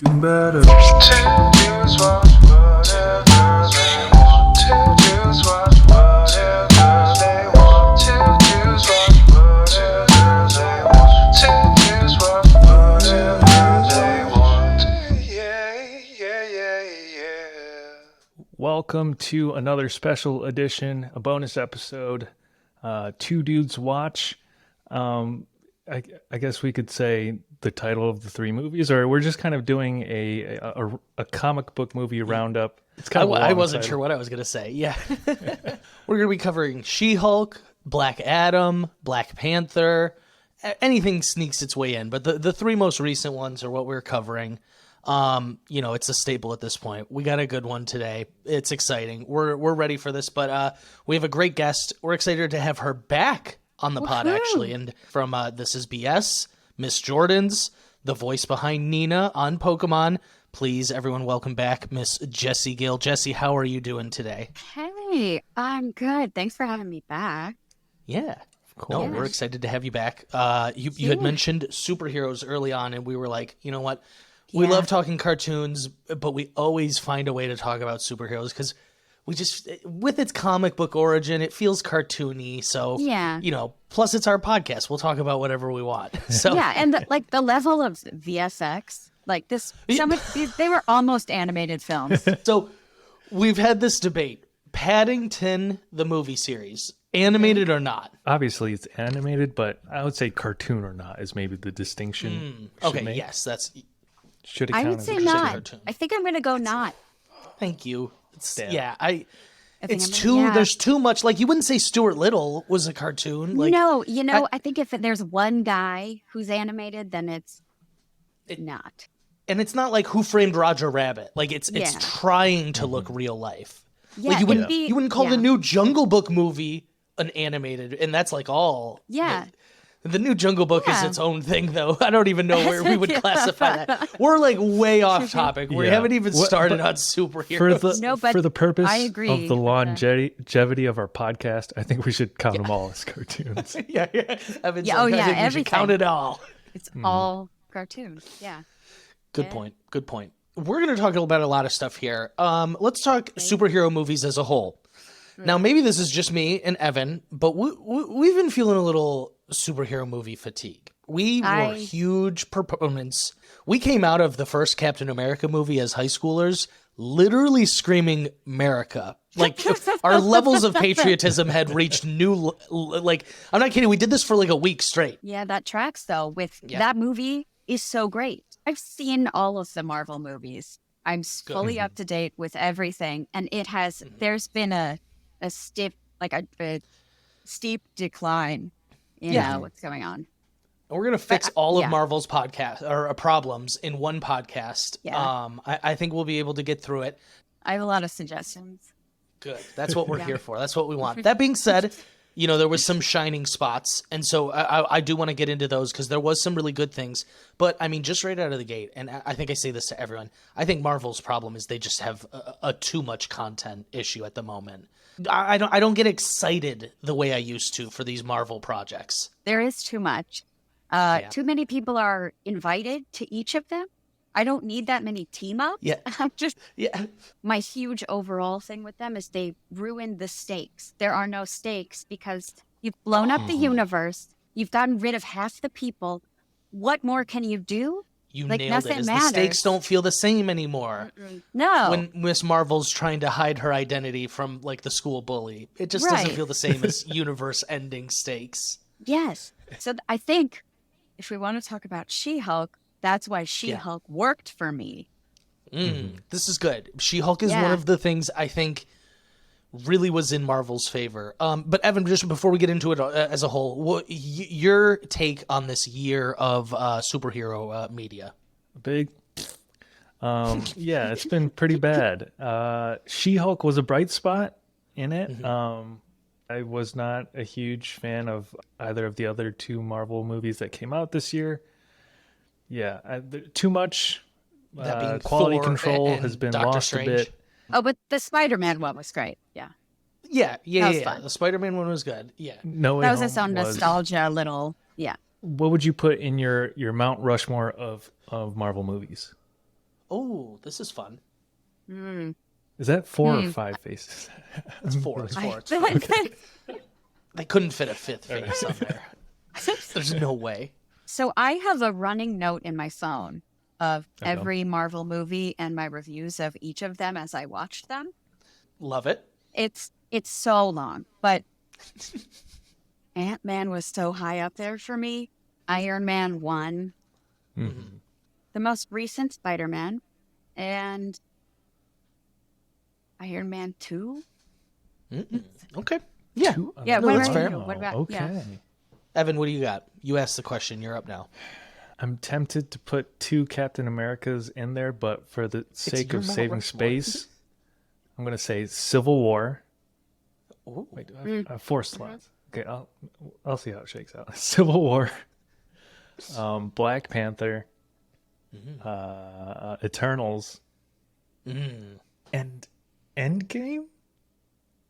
Doing better. Welcome to another special edition, a bonus episode, Two Dudes Watch. I guess we could say the title of the three movies, or we're just kind of doing a comic book movie roundup. It's kind of I wasn't sure what I was going to say. Yeah. We're going to be covering She-Hulk, Black Adam, Black Panther. Anything sneaks its way in, but the three most recent ones are what we're covering. It's a staple at this point. We got a good one today. It's exciting. We're ready for this, but we have a great guest. We're excited to have her back on the pod, actually. And from This Is BS, Miss Jordan's, the voice behind Nina on Pokémon. Please, everyone, welcome back Miss Jessie Gill. Jessie, how are you doing today? Hey, I'm good. Thanks for having me back. Yeah. Cool. No, we're excited to have you back. You had mentioned superheroes early on, and we were like, you know what? We love talking cartoons, but we always find a way to talk about superheroes because we just, with its comic book origin, it feels cartoony. So, plus it's our podcast. We'll talk about whatever we want. So and the level of VSX, like this, they were almost animated films. So we've had this debate. Paddington, the movie series, animated or not? Obviously, it's animated, but I would say cartoon or not is maybe the distinction. Okay, yes, that's... Should it I count would say not. I think I'm going to go not. Thank you. There's too much. Like, you wouldn't say Stuart Little was a cartoon. Like, no, I think if there's one guy who's animated, then it's not. And it's not like Who Framed Roger Rabbit. Like, it's trying to look real life. Yeah, like, you wouldn't call the new Jungle Book movie an animated, and that's like all. Yeah. The new Jungle Book is its own thing, though. I don't even know where we would classify that. We're like way off topic. We haven't even started on superheroes. For the purpose I agree. of the longevity of our podcast, I think we should count them all as cartoons. I think we should count it all. It's all cartoons. Yeah. Good point. We're going to talk about a lot of stuff here. Let's talk superhero movies as a whole. Now, maybe this is just me and Evan, but we've been feeling a little superhero movie fatigue. We were huge proponents. We came out of the first Captain America movie as high schoolers literally screaming America. Like, our levels of patriotism had reached new, like, I'm not kidding. We did this for like a week straight. Yeah, that tracks, though. That movie is so great. I've seen all of the Marvel movies. I'm fully up to date with everything. And there's been a steep decline in what's going on. We're gonna fix all of Marvel's problems in one podcast. I think we'll be able to get through it. I have a lot of suggestions. Good. That's what we're here for. That's what we want. That being said, there was some shining spots, and so I do want to get into those because there was some really good things. But I mean, just right out of the gate, and I think I say this to everyone, I think Marvel's problem is they just have a too much content issue at the moment. I don't get excited the way I used to for these Marvel projects. There is too much. Too many people are invited to each of them. I don't need that many team ups. Yeah. My huge overall thing with them is they ruined the stakes. There are no stakes because you've blown up the universe. You've gotten rid of half the people. What more can you do? You nailed it. The stakes don't feel the same anymore. No. When Miss Marvel's trying to hide her identity from like the school bully, it just doesn't feel the same as universe-ending stakes. Yes. So I think if we want to talk about She-Hulk, that's why She-Hulk worked for me. This is good. She-Hulk is one of the things I think really was in Marvel's favor. But Evan, just before we get into it as a whole, what your take on this year of superhero media? Big. It's been pretty bad. She-Hulk was a bright spot in it. I was not a huge fan of either of the other two Marvel movies that came out this year. Too much quality control has been lost a bit. Oh, but the Spider-Man one was great. Yeah. The Spider-Man one was good. Yeah. No Way That was Home its own nostalgia little. Yeah. What would you put in your Mount Rushmore of Marvel movies? Oh, this is fun. Is that 4 or 5 faces? It's 4. It's 4. It's 4. Okay. They couldn't fit a 5th face on there. There's no way. So I have a running note in my phone of every Marvel movie and my reviews of each of them as I watched them. Love it. It's so long, but Ant-Man was so high up there for me. Iron Man 1, the most recent Spider-Man, and Iron Man 2. Okay. Yeah. Yeah, No, what that's about fair. you? What about Okay. Evan, what do you got? You asked the question. You're up now. I'm tempted to put 2 Captain Americas in there, but for the sake your of Mount saving Rushmore. space, I'm going to say Civil War. Ooh. Wait, do I have 4 slots? Okay, I'll see how it shakes out. Civil War, Black Panther, Eternals, and Endgame.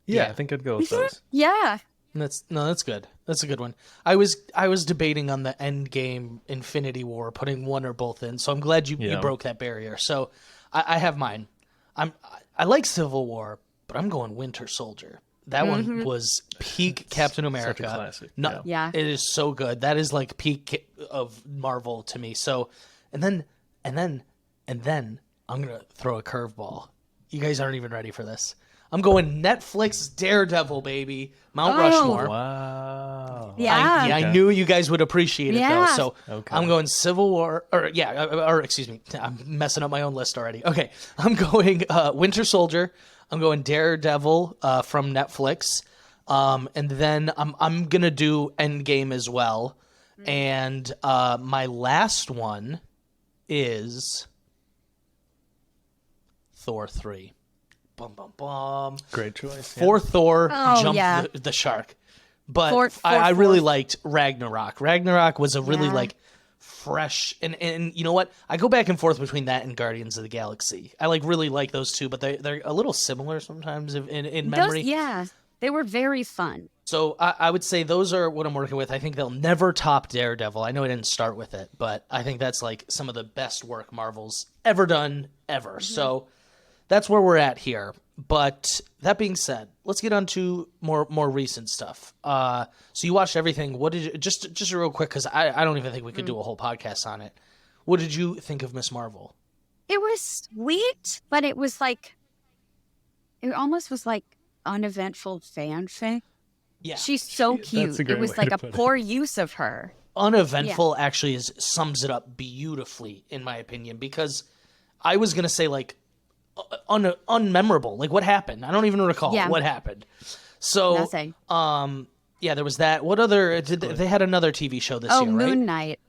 Yeah, I think I'd go with those. Yeah. That's good. That's a good one. I was debating on the Endgame Infinity War, putting one or both in. So I'm glad you broke that barrier. So I have mine. I like Civil War, but I'm going Winter Soldier. That one was peak Captain America. Such a classic. No, Yeah. it is so good. That is like peak of Marvel to me. So, and then I'm gonna throw a curveball. You guys aren't even ready for this. I'm going Netflix Daredevil, baby. Mount Rushmore. Wow. Yeah. I knew you guys would appreciate it though. Yeah. So I'm going Civil War, or excuse me, I'm messing up my own list already. Okay, I'm going Winter Soldier. I'm going Daredevil from Netflix, and then I'm gonna do Endgame as well. And my last one is Thor 3. Bum bum bum. Great choice. For Thor, Oh, jump yeah. the shark. But Fourth, I really fourth. liked Ragnarok. Ragnarok was a really Yeah. like fresh and you know what? I go back and forth between that and Guardians of the Galaxy. I really like those two, but they're a little similar sometimes in memory. They were very fun. So I would say those are what I'm working with. I think they'll never top Daredevil. I know I didn't start with it, but I think that's like some of the best work Marvel's ever done ever. So that's where we're at here. But that being said, let's get on to more recent stuff. So you watched everything. What did you, just real quick, because I don't even think we could do a whole podcast on it. What did you think of Miss Marvel? It was sweet, but it was like, it almost was like uneventful fanfic. Yeah. She's so cute. a great It was way like to a put it. poor use of her. Uneventful actually sums it up beautifully, in my opinion, because I was going to say like unmemorable. Like what happened? I don't even recall what happened. So, Nothing. yeah, there was that. What other, they had another TV show this year, right? Moon Knight.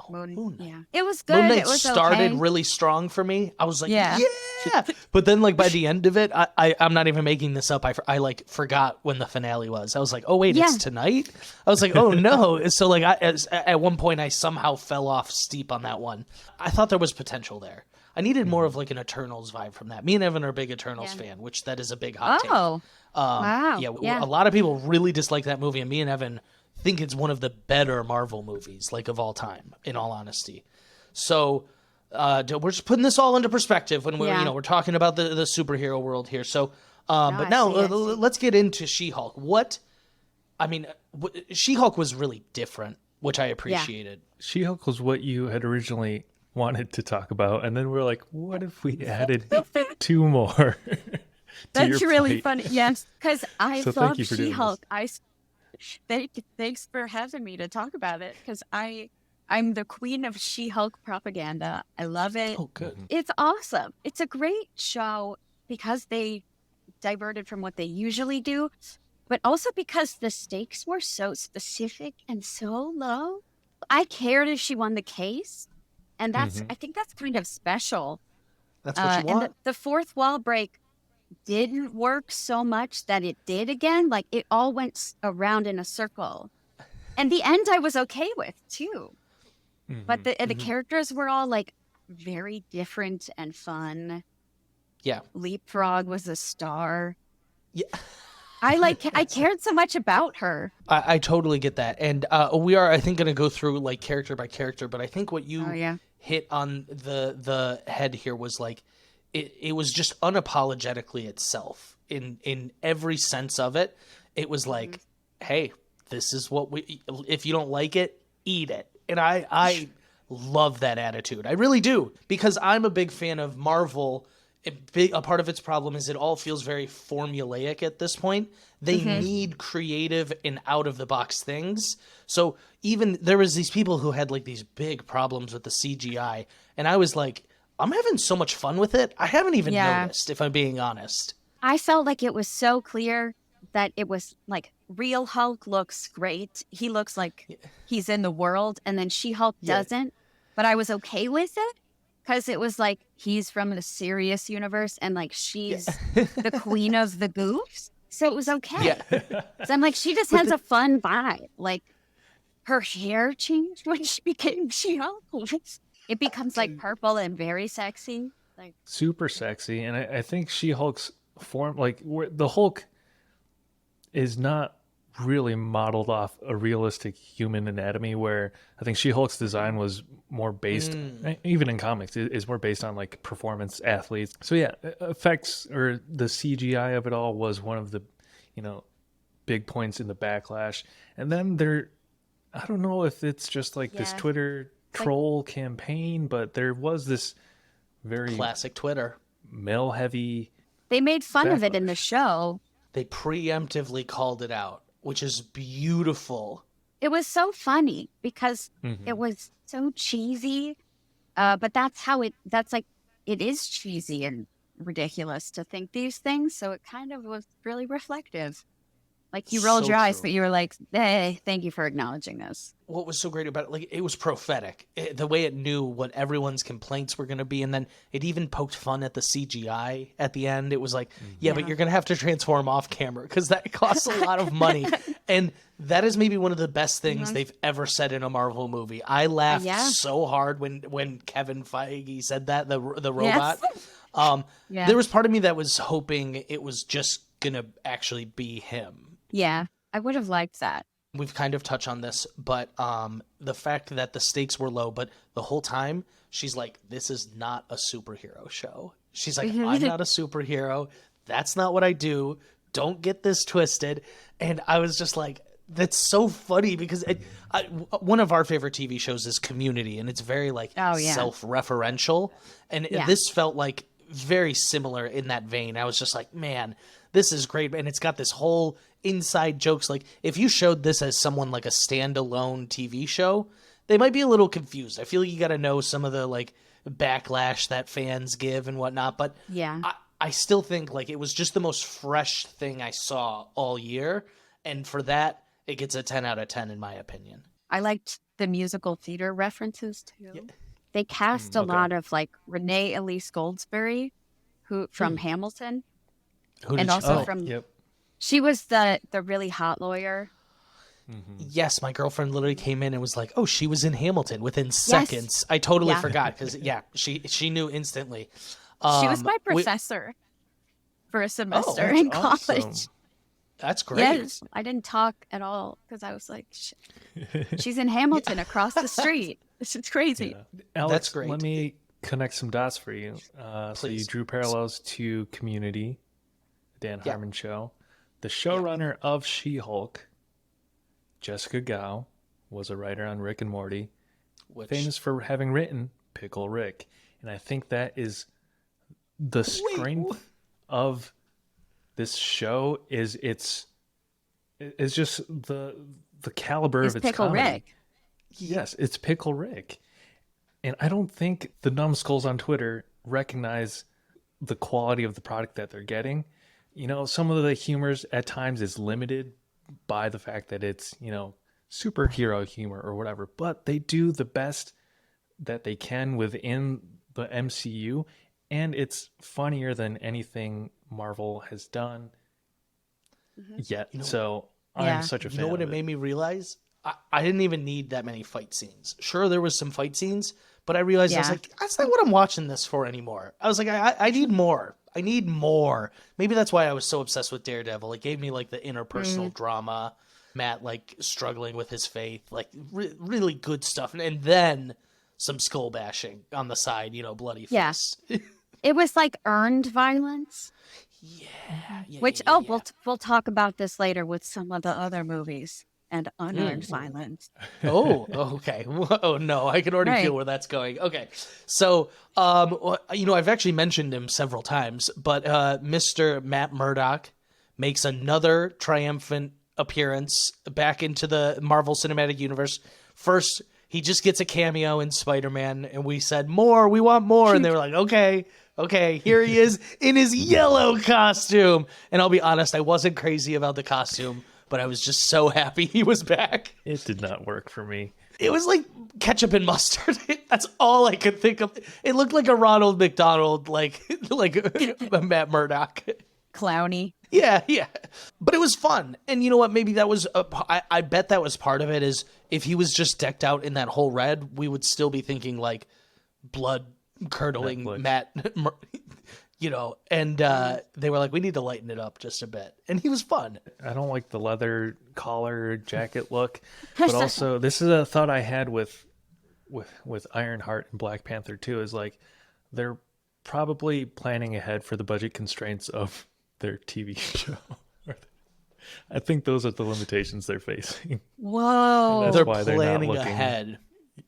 Moon Knight. Yeah. It was good. Moon Knight It was started okay. really strong for me. I was like, Yeah. yeah. But then, like by the end of it, I'm not even making this up. I like forgot when the finale was. I was like, oh wait, Yeah. it's tonight. I was like, oh no. So like, at one point, I somehow fell off steep on that one. I thought there was potential there. I needed more of like an Eternals vibe from that. Me and Evan are big Eternals fan, which that is a big hot take. Oh. Wow. Yeah, a lot of people really dislike that movie, and me and Evan think it's one of the better Marvel movies, like of all time, in all honesty. So we're just putting this all into perspective when we're we're talking about the superhero world here. So, but now I see. let's get into She-Hulk. She-Hulk was really different, which I appreciated. She-Hulk was what you had originally wanted to talk about, and then we're like, what if we added 2 more? That's really funny. Yes, because I So thank love you for doing She-Hulk. Thanks for having me to talk about it, because I'm the queen of She-Hulk propaganda. I love it. Oh, good. It's awesome. It's a great show because they diverted from what they usually do, but also because the stakes were so specific and so low. I cared if she won the case, and I think that's kind of special. That's what you want. And the fourth wall break didn't work so much that it did again. Like it all went around in a circle. And the end I was okay with too. But the characters were all like very different and fun. Yeah. Leapfrog was a star. Yeah. I cared so much about her. I totally get that. And we are, I think, going to go through like character by character, but I think what you Oh yeah. hit on the head here was like it was just unapologetically itself in every sense of it. It was like, hey, this is what we, if you don't like it, eat it. And I love that attitude. I really do, because I'm a big fan of Marvel. A part of its problem is it all feels very formulaic at this point. They need creative and out of the box things. So even there was these people who had like these big problems with the CGI, and I was like, I'm having so much fun with it. I haven't even noticed, if I'm being honest. I felt like it was so clear that it was like real Hulk looks great. He looks like he's in the world, and then She-Hulk doesn't. But I was okay with it because it was like he's from the serious universe and like she's the queen of the goofs. So it was okay. Yeah. So I'm like, she just has a fun vibe. Like her hair changed when she became She-Hulk. It becomes like purple and very sexy. Like Super sexy. And I think She-Hulk's form, like the Hulk is not really modeled off a realistic human anatomy, where I think She-Hulk's design was more based, even in comics, is more based on like performance athletes. So yeah, effects or the CGI of it all was one of the, big points in the backlash. And then I don't know if it's just like this Twitter troll campaign, but there was this very Classic Twitter. male heavy. they made fun of it in the show. They preemptively called it out, which is beautiful. It was so funny because it was so cheesy. But that's like, it is cheesy and ridiculous to think these things. So it kind of was really reflective. Like you rolled So your eyes, true. but you were like, hey, thank you for acknowledging this. What was so great about it, like, it was prophetic. The way it knew what everyone's complaints were going to be, and then it even poked fun at the CGI at the end. It was like, but you're going to have to transform off camera because that costs a lot of money. And that is maybe one of the best things they've ever said in a Marvel movie. I laughed so hard when Kevin Feige said that, the robot. There was part of me that was hoping it was just going to actually be him. Yeah, I would have liked that. We've kind of touched on this, but the fact that the stakes were low, but the whole time she's like, this is not a superhero show. She's like, I'm not a superhero. That's not what I do. Don't get this twisted. And I was just like, that's so funny because one of our favorite TV shows is Community, and it's very like self-referential. And this felt like very similar in that vein. I was just like, man, this is great. And it's got this whole inside jokes. Like if you showed this as someone like a standalone TV show, they might be a little confused. I feel like you got to know some of the like backlash that fans give and whatnot. But I still think like it was just the most fresh thing I saw all year. And for that, it gets a 10 out of 10 in my opinion. I liked the musical theater references too. Yeah. They cast a lot of like Renee Elise Goldsberry, who from Hamilton, she was the really hot lawyer. Yes, my girlfriend literally came in and was like, "Oh, she was in Hamilton within seconds." I totally forgot because she knew instantly. She was my professor for a semester in college. Awesome. That's great. Yes, I didn't talk at all because I was like, she's in Hamilton across the street. This is crazy. Yeah. Alex, that's great. Let me connect some dots for you. So you drew parallels to Community, the Dan Harmon show. The showrunner of She-Hulk, Jessica Gao, was a writer on Rick and Morty, famous for having written Pickle Rick. And I think that is the strength of this show is it's just the caliber of its Pickle comedy. Rick. Yes, it's Pickle Rick. And I don't think the numbskulls on Twitter recognize the quality of the product that they're getting. Some of the humors at times is limited by the fact that it's, superhero humor or whatever, but they do the best that they can within the MCU, and it's funnier than anything Marvel has done yet. So I'm such a fan. You know what of it made me realize? I didn't even need that many fight scenes. Sure, there was some fight scenes, but I realized I was like, that's not what I'm watching this for anymore. I was like, I need more. I need more. Maybe that's why I was so obsessed with Daredevil. It gave me like the interpersonal drama, Matt like struggling with his faith, like really good stuff, and then some skull bashing on the side, bloody face. Yeah. It was like earned violence. Which we'll talk about this later with some of the other movies and unearned violence. Okay. Oh no, I can already feel where that's going. Okay, so I've actually mentioned him several times, but Mr. Matt Murdock makes another triumphant appearance back into the Marvel Cinematic Universe. First, he just gets a cameo in Spider-Man, and we said more. We want more, and they were like, okay, here he is in his yellow costume. And I'll be honest, I wasn't crazy about the costume, but I was just so happy he was back. It did not work for me. It was like ketchup and mustard. That's all I could think of. It looked like a Ronald McDonald, like a Matt Murdock. Clowny. Yeah. But it was fun. And you know what? Maybe that was, I bet that was part of it, is if he was just decked out in that whole red, we would still be thinking like blood curdling Matt, and they were like, we need to lighten it up just a bit. And he was fun. I don't like the leather collar jacket look, but also this is a thought I had with Ironheart and Black Panther too, is like they're probably planning ahead for the budget constraints of their TV show. I think those are the limitations they're facing. Whoa. That's they're why planning they're not looking ahead.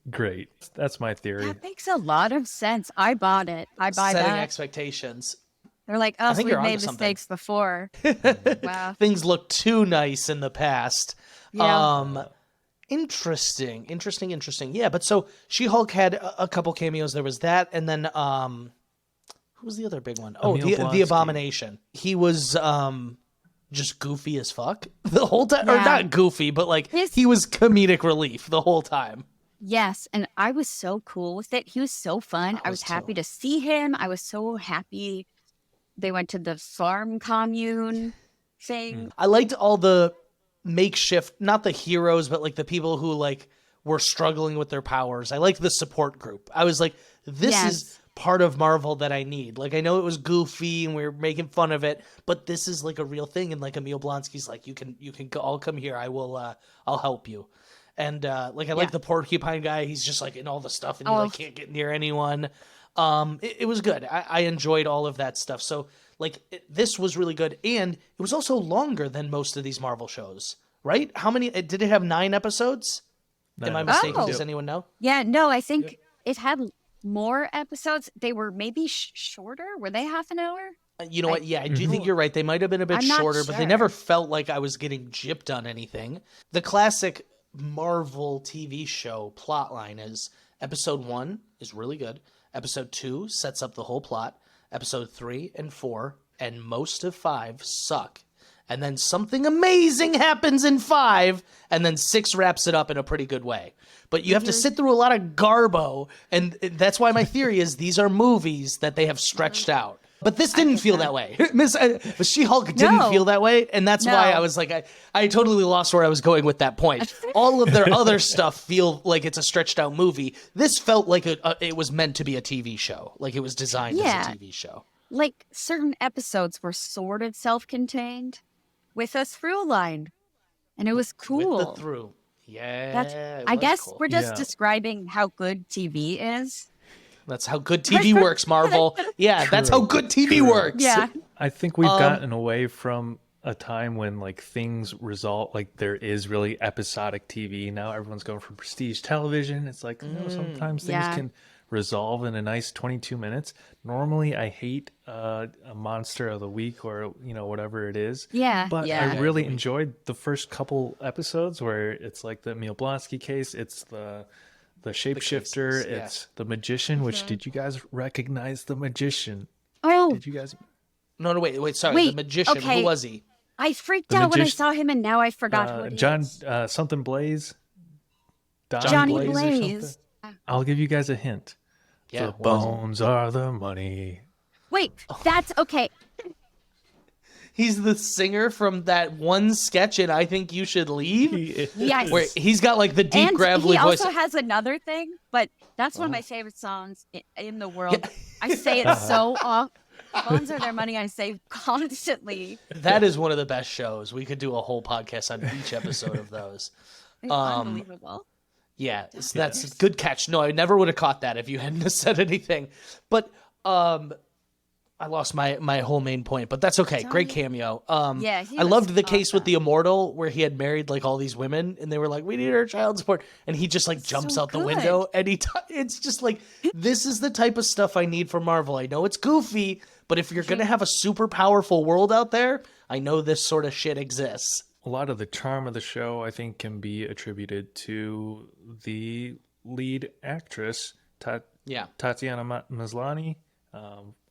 Great. That's my theory. That makes a lot of sense. I bought it. I buy Setting that. expectations. They're like, I us, think we've you're onto made something. mistakes before. Wow. Things look too nice in the past. Yeah. Interesting. Yeah, but so She-Hulk had a couple cameos. There was that, and then who was the other big one? Oh, Emil the Blonsky. Abomination. He was just goofy as fuck the whole time. Or Yeah. not goofy, but like he was comedic relief the whole time. Yes, and I was so cool with it. He was so fun. I was happy to see him. I was so happy they went to the farm commune thing. I liked all the makeshift, not the heroes, but like the people who like were struggling with their powers. I liked the support group. I was like, this is part of Marvel that I need. Like, I know it was goofy and we were making fun of it, but this is like a real thing. And like Emil Blonsky's like, you can all come here. I will, I'll help you. And I like the porcupine guy. He's just like in all the stuff and he like can't get near anyone. It was good. I enjoyed all of that stuff. So like this was really good. And it was also longer than most of these Marvel shows, right? How many, did it have 9 episodes? 9 Am I mistaken? Oh. Does anyone know? Yeah, no, I think it had more episodes. They were maybe shorter. Were they half an hour? You know what? Yeah, I do think you're right. They might have been a bit I'm not shorter, but they sure. never felt like I was getting gypped on anything. The classic Marvel TV show plotline is episode 1 is really good. Episode 2 sets up the whole plot. Episode 3 and 4 and most of 5 suck. And then something amazing happens in 5, and then 6 wraps it up in a pretty good way. But you have to sit through a lot of garbo, and that's why my theory is these are movies that they have stretched out. But this didn't feel that way. She-Hulk didn't feel that way, and that's why I was like, I totally lost where I was going with that point. All of their other stuff feel like it's a stretched out movie. This felt like it was meant to be a TV show, like it was designed as a TV show. Like certain episodes were sort of self-contained with a through line, and it was cool. With the through. Yeah, I guess cool. we're just describing how good TV is. That's how good TV works, Marvel. Yeah, that's how good TV works. Yeah. I think we've gotten away from a time when like things result, like there is really episodic TV. Now everyone's going for prestige television. It's like, sometimes things can resolve in a nice 22 minutes. Normally I hate a monster of the week or, whatever it is. Yeah. But I really enjoyed the first couple episodes where it's like the Emil Blonsky case. It's the shapeshifter, it's the magician, which did you guys recognize the magician? Oh. Did you guys? No, wait, sorry. The magician, okay. who was he? I freaked out when I saw him, and now I forgot who it John is. something Blaze. Johnny Blaze. Or Blaze. something? I'll give you guys a hint. Yeah, the bones are the money. Wait, that's okay. He's the singer from that one sketch in I Think You Should Leave. Yes. Where he's got like the deep And gravelly he voice. also has another thing, but that's one of my favorite songs in the world. I say it so Bones are their money I save constantly. That is one of the best shows. We could do a whole podcast on each episode of those. Unbelievable. Yeah, that's a good catch. No, I never would have caught that if you hadn't said anything. But I lost my whole main point, but that's okay. Great cameo. Yeah, I loved the case with the Immortal where he had married like all these women, and they were like, "We need our child support," and he just like jumps out the window. And it's just like, this is the type of stuff I need from Marvel. I know it's goofy, but if you're gonna have a super powerful world out there, I know this sort of shit exists. A lot of the charm of the show, I think, can be attributed to the lead actress, Tatiana Maslany.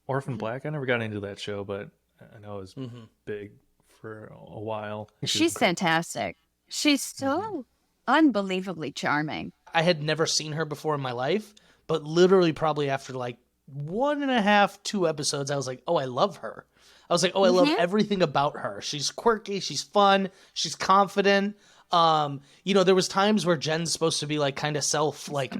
Orphan Black. I never got into that show, but I know it was big for a while. She's fantastic. She's so unbelievably charming. I had never seen her before in my life, but literally probably after like 1.5, 2 episodes, I was like, oh, I love her. I was like, oh, I love everything about her. She's quirky, she's fun, she's confident. There was times where Jen's supposed to be like kind of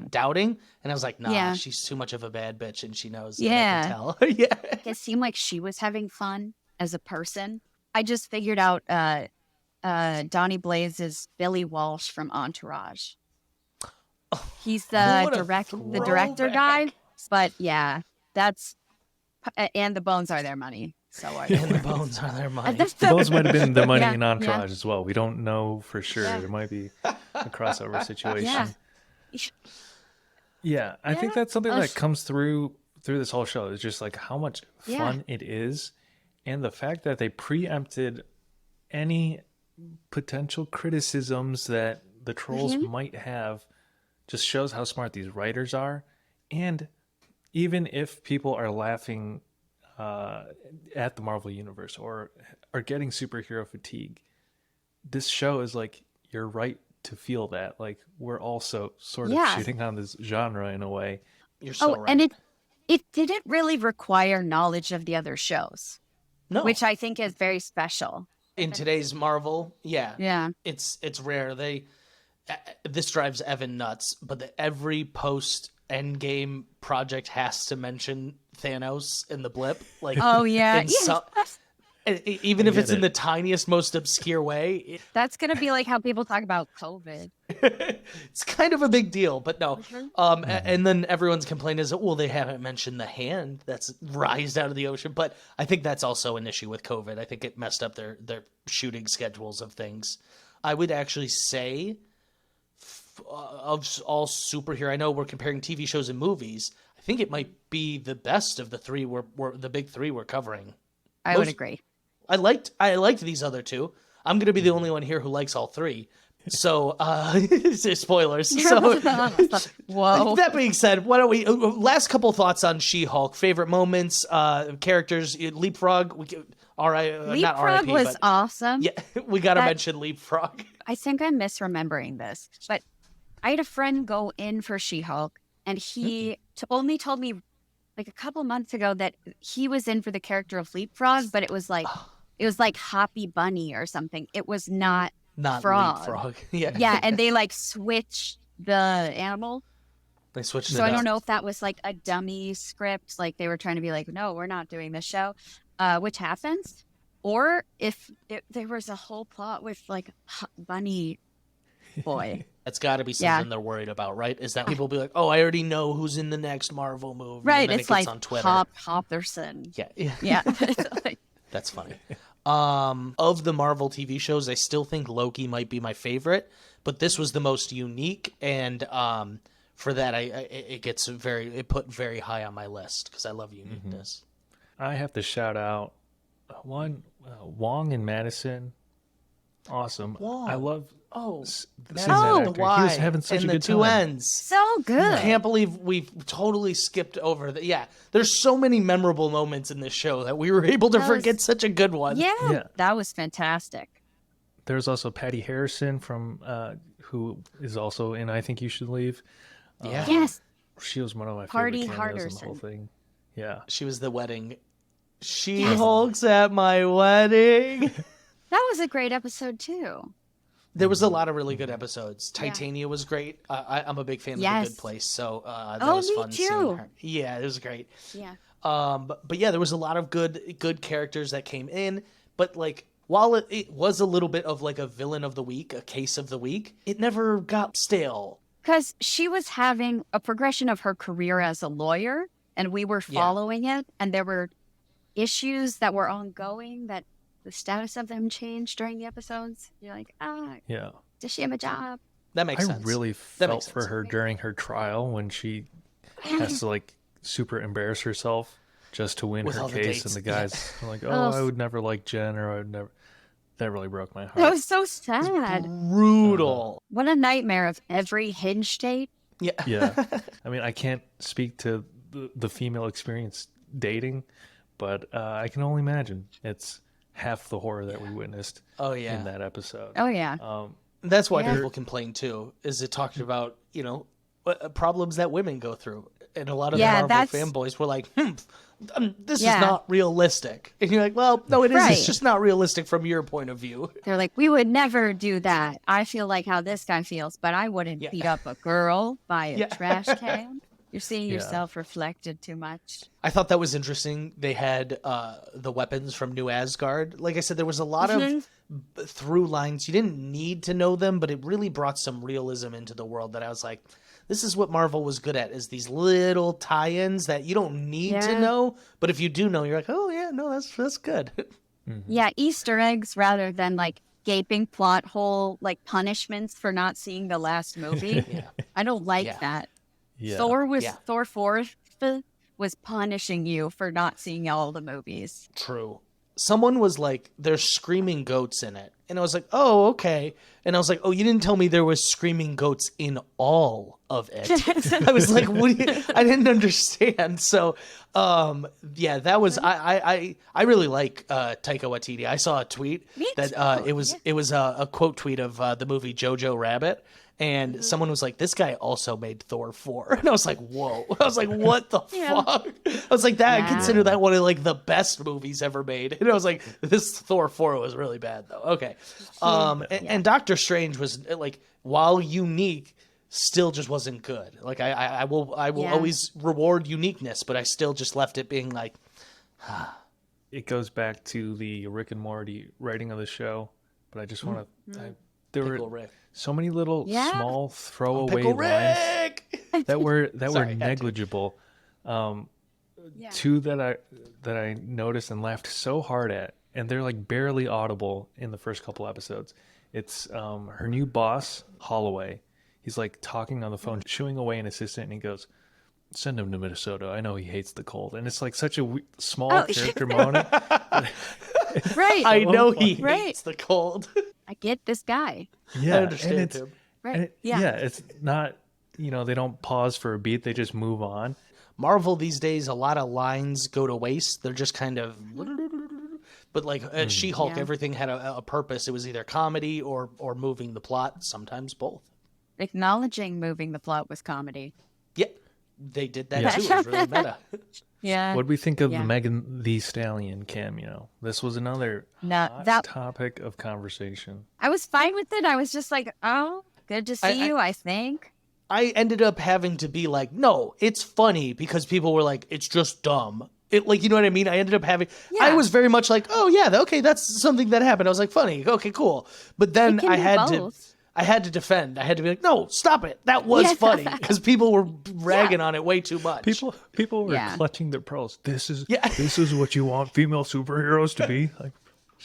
doubting, and I was like, nah, she's too much of a bad bitch, and she knows. Yeah, I can tell. Yeah, it seemed like she was having fun as a person. I just figured out Donnie Blaze is Billy Walsh from Entourage. He's the director guy, but yeah, that's and the bones are their money. So and the bones are their money. The bones might have been the money in Entourage as well. We don't know for sure. There might be a crossover situation. Yeah, I think that's something that comes through this whole show. It's just like how much fun it is, and the fact that they preempted any potential criticisms that the trolls might have just shows how smart these writers are. And even if people are laughing at the Marvel Universe or are getting superhero fatigue, this show is like, you're right to feel that. Like, we're also sort of shitting on this genre in a way. You're so right. And it didn't really require knowledge of the other shows. No. Which I think is very special. In today's Marvel, it's rare. This drives Evan nuts, but every post Endgame project has to mention Thanos in the blip. Like, oh yeah, even if it's in the tiniest, most obscure way. That's gonna be like how people talk about COVID. It's kind of a big deal, but no. And then everyone's complaint is, well, they haven't mentioned the hand that's rised out of the ocean. But I think that's also an issue with COVID. I think it messed up their shooting schedules of things. I would actually say, of all superhero, I know we're comparing TV shows and movies, I think it might be the best of the three the big three we're covering. I would agree. I liked these other two. I'm going to be the only one here who likes all three. So, spoilers. So, whoa. That being said, why don't we last couple thoughts on She-Hulk? Favorite moments, characters, Leapfrog. Leapfrog was awesome. Yeah, we got to mention Leapfrog. I think I'm misremembering this, but I had a friend go in for She-Hulk, and he only told me like a couple months ago that he was in for the character of Leapfrog, but it was like Hoppy Bunny or something. It was not Frog. Leapfrog. Yeah. Yeah, and they like switched the animal. They switched it So up. I don't know if that was like a dummy script, like they were trying to be like, no, we're not doing this show, which happens. Or if there was a whole plot with like Bunny Boy. That's got to be something they're worried about, right? Is that people be like, oh, I already know who's in the next Marvel movie. Right, and then it's like on Twitter. Hopperson. Yeah. That's funny. Of the Marvel TV shows, I still think Loki might be my favorite, but this was the most unique, and for that, it put very high on my list because I love uniqueness. I have to shout out Wong and Madison. Awesome. Wong. I love. That's he was having such a good two time. ends. So good. I can't believe we've totally skipped over that. Yeah, there's so many memorable moments in this show that we were able to forget such a good one. Yeah, that was fantastic. There's also Patty Harrison from who is also in I Think You Should Leave. Yes. She was one of my favorite cameos in the whole Harderson. thing. Yeah. She was the wedding. She-Hulk's at my wedding. That was a great episode too. There was a lot of really good episodes. Titania was great. I'm a big fan of The Good Place, so that was fun seeing her. Yeah, it was great. Yeah. But yeah, there was a lot of good characters that came in. But like, while it was a little bit of like a villain of the week, a case of the week, it never got stale. Because she was having a progression of her career as a lawyer, and we were following it, and there were issues that were ongoing that the status of them changed during the episodes. You're like, Yeah. does she have a job? That makes I sense. really That felt makes for sense. her during her trial when she has to like super embarrass herself just to win With her all the case, dates, and the guys are like, "Oh, Ugh. I would never like Jen," or "I would never." That really broke my heart. That was so sad. Brutal. What a nightmare of every Hinge date. Yeah. Yeah, I mean, I can't speak to the female experience dating, but I can only imagine it's half the horror that we witnessed Oh yeah. in that episode. Oh, yeah. That's why Yeah. people complain too. Is it talked about problems that women go through, and a lot of Yeah, the Marvel that's- fanboys were like, this is Yeah. not realistic. And you're like, well, no, it is. Right. It's just not realistic from your point of view. They're like, we would never do that. I feel like how this guy feels, but I wouldn't Yeah. beat up a girl by a Yeah. trash can. You're seeing Yeah. yourself reflected too much. I thought that was interesting. They had the weapons from New Asgard. Like I said, there was a lot of through lines. You didn't need to know them, but it really brought some realism into the world that I was like, this is what Marvel was good at, is these little tie-ins that you don't need to Yeah. know, but if you do know, you're like, oh yeah, no, that's good. Yeah, Easter eggs rather than like gaping plot hole, like punishments for not seeing the last movie. I don't like Yeah. that. Yeah. Thor 4 was punishing you for not seeing all the movies. True. Someone was like, there's screaming goats in it. And I was like, oh, okay. And I was like, oh, you didn't tell me there was screaming goats in all of it. I was like, what do you, I didn't understand. So, yeah, that was, I really like Taika Waititi. I saw a tweet Me that too, it was a quote tweet of the movie Jojo Rabbit. And someone was like, this guy also made Thor 4. And I was like, whoa. I was like, what the Yeah. fuck? I was like, that I Yeah. consider that one of like the best movies ever made. And I was like, this Thor 4 was really bad though. Okay. And Doctor Strange was like, while unique, still just wasn't good. Like I will Yeah. always reward uniqueness, but I still just left it being like, It goes back to the Rick and Morty writing of the show, but I just want to. There Pickle were Rick. so many little Yeah. small throwaway Pickle lines Rick! that were Sorry, I had to. negligible. Yeah. Two that I noticed and laughed so hard at, and they're like barely audible in the first couple episodes. It's her new boss, Holloway. He's like talking on the phone, shooing away an assistant, and he goes, "Send him to Minnesota. I know he hates the cold." And it's like such a small Oh, character moment. Right. I know he Right. hates the cold. I get this guy. Yeah, I understand and it's, him. Right. and yeah. it's not, they don't pause for a beat. They just move on. Marvel these days, a lot of lines go to waste. They're just kind of, but like at She-Hulk, Yeah. everything had a purpose. It was either comedy or moving the plot. Sometimes both. Acknowledging moving the plot was comedy. Yeah, they did that Yeah. too. It was really meta. Yeah. What do we think of Yeah. the Megan Thee Stallion cameo? This was another No, hot that topic of conversation. I was fine with it. I was just like, oh, good to see you, I think. I ended up having to be like, no, it's funny because people were like, it's just dumb. It like, you know what I mean? I ended up having, I Yeah. was very much like, oh yeah, okay, that's something that happened. I was like, funny, okay, cool. But then It can I be had both. I had to defend. I had to be like, no, stop it. That was Yeah. funny because people were ragging on it way too much. People were Yeah. clutching their pearls. This is Yeah. this is what you want female superheroes to be. Like,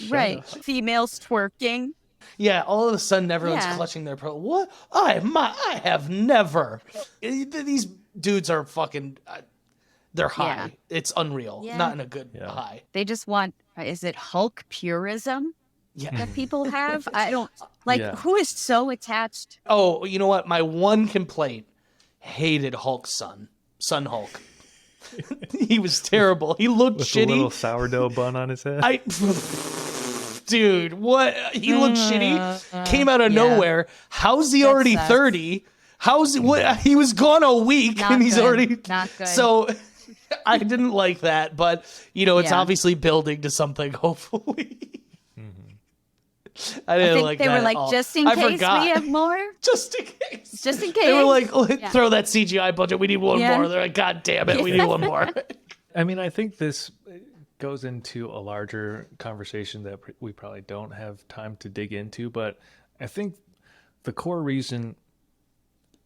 Right. Females twerking. Yeah, all of a sudden everyone's Yeah. clutching their pearl. What? I have never. These dudes are fucking. They're high. Yeah. It's unreal. Yeah. Not in a good Yeah. high. They just want, is it Hulk purism Yeah. that people have? I don't, like, Yeah. who is so attached? Oh, you know what? My one complaint: hated Hulk's son Hulk. He was terrible. He looked with a little shitty. sourdough bun on his head. Dude, what? He looked shitty. Came out of yeah. nowhere. How's he already sucks. 30? How's what? He was gone a week Not and he's good. already Not good. So I didn't like that, but it's Yeah. obviously building to something. Hopefully, I I didn't think like they that were at like, all. just in I case forgot. we have more. Just in case. Just in case. They were like, Yeah. throw that CGI budget. We need one Yeah. more. They're like, God damn it, we need one more. I mean, I think this goes into a larger conversation that we probably don't have time to dig into, but I think the core reason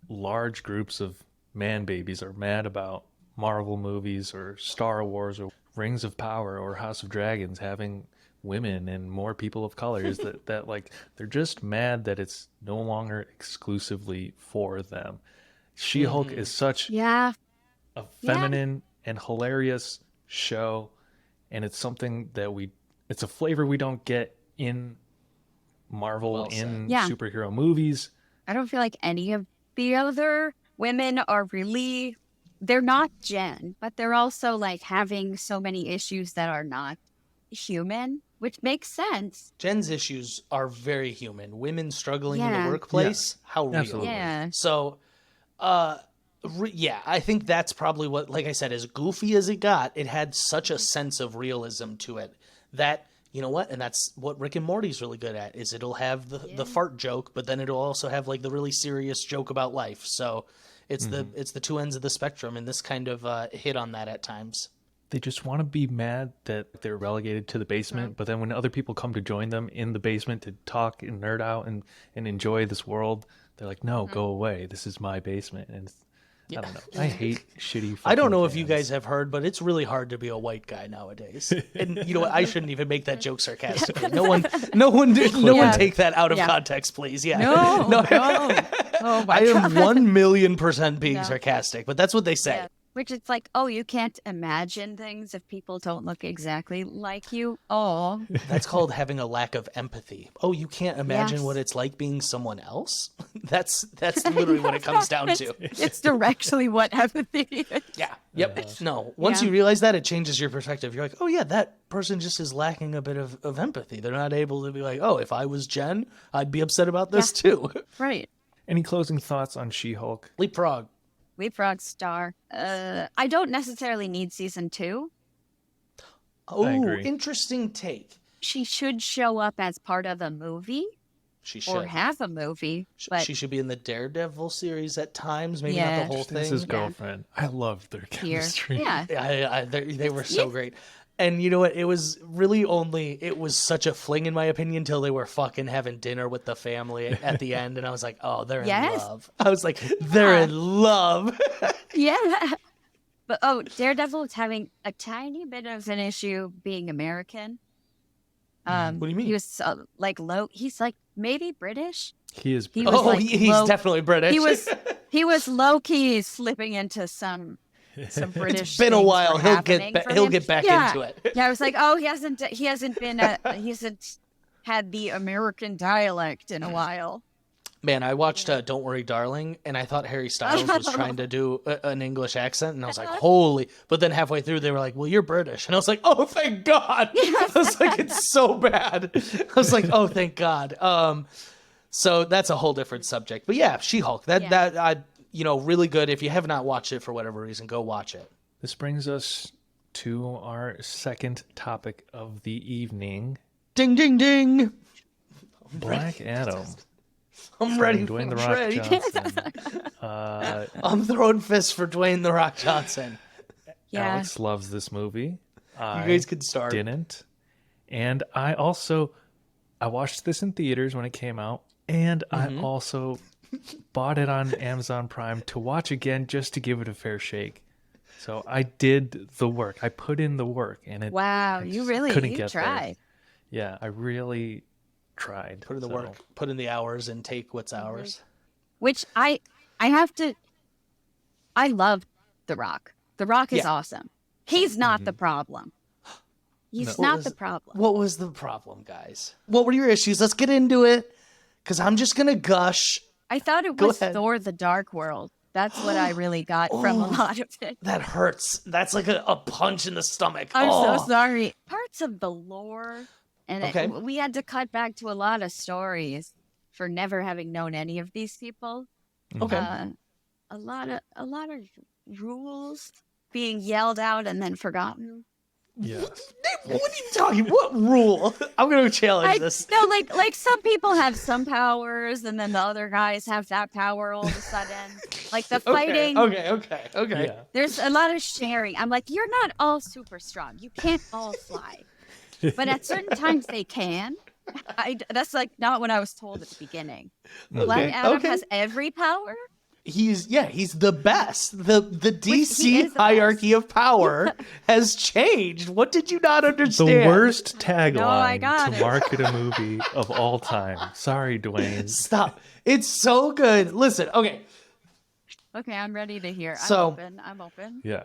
large groups of man babies are mad about Marvel movies or Star Wars or Rings of Power or House of Dragons having women and more people of color is that like they're just mad that it's no longer exclusively for them. She-Hulk is such Yeah. a Yeah. feminine and hilarious show, and it's something that it's a flavor we don't get in Marvel, Well said. in Yeah. superhero movies. I don't feel like any of the other women are really, they're not Jen, but they're also like having so many issues that are not human, which makes sense. Jen's issues are very human. Women struggling in Yeah. the workplace, how real. Absolutely. Yeah. So, yeah, I think that's probably what, like I said, as goofy as it got, it had such a sense of realism to it that, you know what, and that's what Rick and Morty's really good at, is it'll have the fart joke, but then it'll also have like the really serious joke about life. So it's the two ends of the spectrum, and this kind of hit on that at times. They just want to be mad that they're relegated to the basement, but then when other people come to join them in the basement to talk and nerd out and enjoy this world, they're like, no, go away. This is my basement. And I don't know. I hate shitty I don't fucking know if you fans. guys have heard, but it's really hard to be a white guy nowadays. And you know what? I shouldn't even make that joke sarcastically. No one take that out of context, please. Yeah. No. Oh my I God. am 1,000,000% being sarcastic, but that's what they say. Yeah. Which it's like, oh, you can't imagine things if people don't look exactly like you. Oh, That's called having a lack of empathy. Oh, you can't imagine Yes. what it's like being someone else? That's literally what it comes down to. it's directly what empathy is. Yeah. Yep. No. Once you realize that, it changes your perspective. You're like, oh yeah, that person just is lacking a bit of empathy. They're not able to be like, oh, if I was Jen, I'd be upset about this too. Right. Any closing thoughts on She-Hulk? Leapfrog. Leapfrog star. I don't necessarily need season 2. Oh, agree. interesting take. She should show up as part of a movie She should. or have a movie. But She should be in the Daredevil series at times, maybe Yeah. not the whole This thing. his girlfriend. I loved their here, chemistry. yeah, They were so great. And you know what? It was really it was such a fling, in my opinion, until they were fucking having dinner with the family at the end. And I was like, oh, they're in Yes. love. I was like, they're in love. yeah. But Daredevil is having a tiny bit of an issue being American. What do you mean? He was like low. He's like maybe British. He is. He was like he's low- definitely British. He was low key slipping into some British. It's been a things while. were He'll happening get for he'll him. get back Yeah. into it. Yeah, I was like, oh, he hasn't had the American dialect in a while. Man, I watched Don't Worry, Darling, and I thought Harry Styles was trying to do an English accent, and I was like, holy. But then halfway through, they were like, well, you're British. And I was like, oh, thank God. I was like, it's so bad. I was like, oh, thank God. So that's a whole different subject. But yeah, She-Hulk, really good. If you have not watched it for whatever reason, go watch it. This brings us to our second topic of the evening. Ding, ding, ding. Black Adam. I'm ready. Dwayne The I'm Rock ready. Johnson. I'm throwing fists for Dwayne The Rock Johnson. Yeah. Alex loves this movie. You guys could start. Didn't. And I watched this in theaters when it came out, and I also bought it on Amazon Prime to watch again just to give it a fair shake. So I did the work. I put in the work, and it. Wow, I you just really couldn't you get there. tried. Yeah, I really tried. Put in the work, put in the hours, and take what's ours. Which I love The Rock. The Rock is awesome. He's not the problem. He's not the problem. What was the problem, guys? What were your issues? Let's get into it, because I'm just going to gush. I thought it Go was ahead. Thor: The Dark World. That's what I really got from a lot of it. That hurts. That's like a punch in the stomach. I'm Oh. so sorry. Parts of the lore, and Okay. we had to cut back to a lot of stories for never having known any of these people. Okay. A lot of rules being yelled out and then forgotten. Yes. What are you talking? What rule? I'm gonna challenge this. No, like some people have some powers, and then the other guys have that power all of a sudden. Like the fighting. Okay. Yeah. There's a lot of sharing. I'm like, you're not all super strong. You can't all fly, but at certain times they can. That's like not what I was told at the beginning. Black Adam has every power. He's the best. The he DC is the hierarchy of power has changed. What did you not The understand? worst No, I tagline got to it. market a movie of all time. Sorry, Dwayne. Stop. It's so good. Listen, okay. Okay, I'm ready to hear. So- I'm open. Yeah.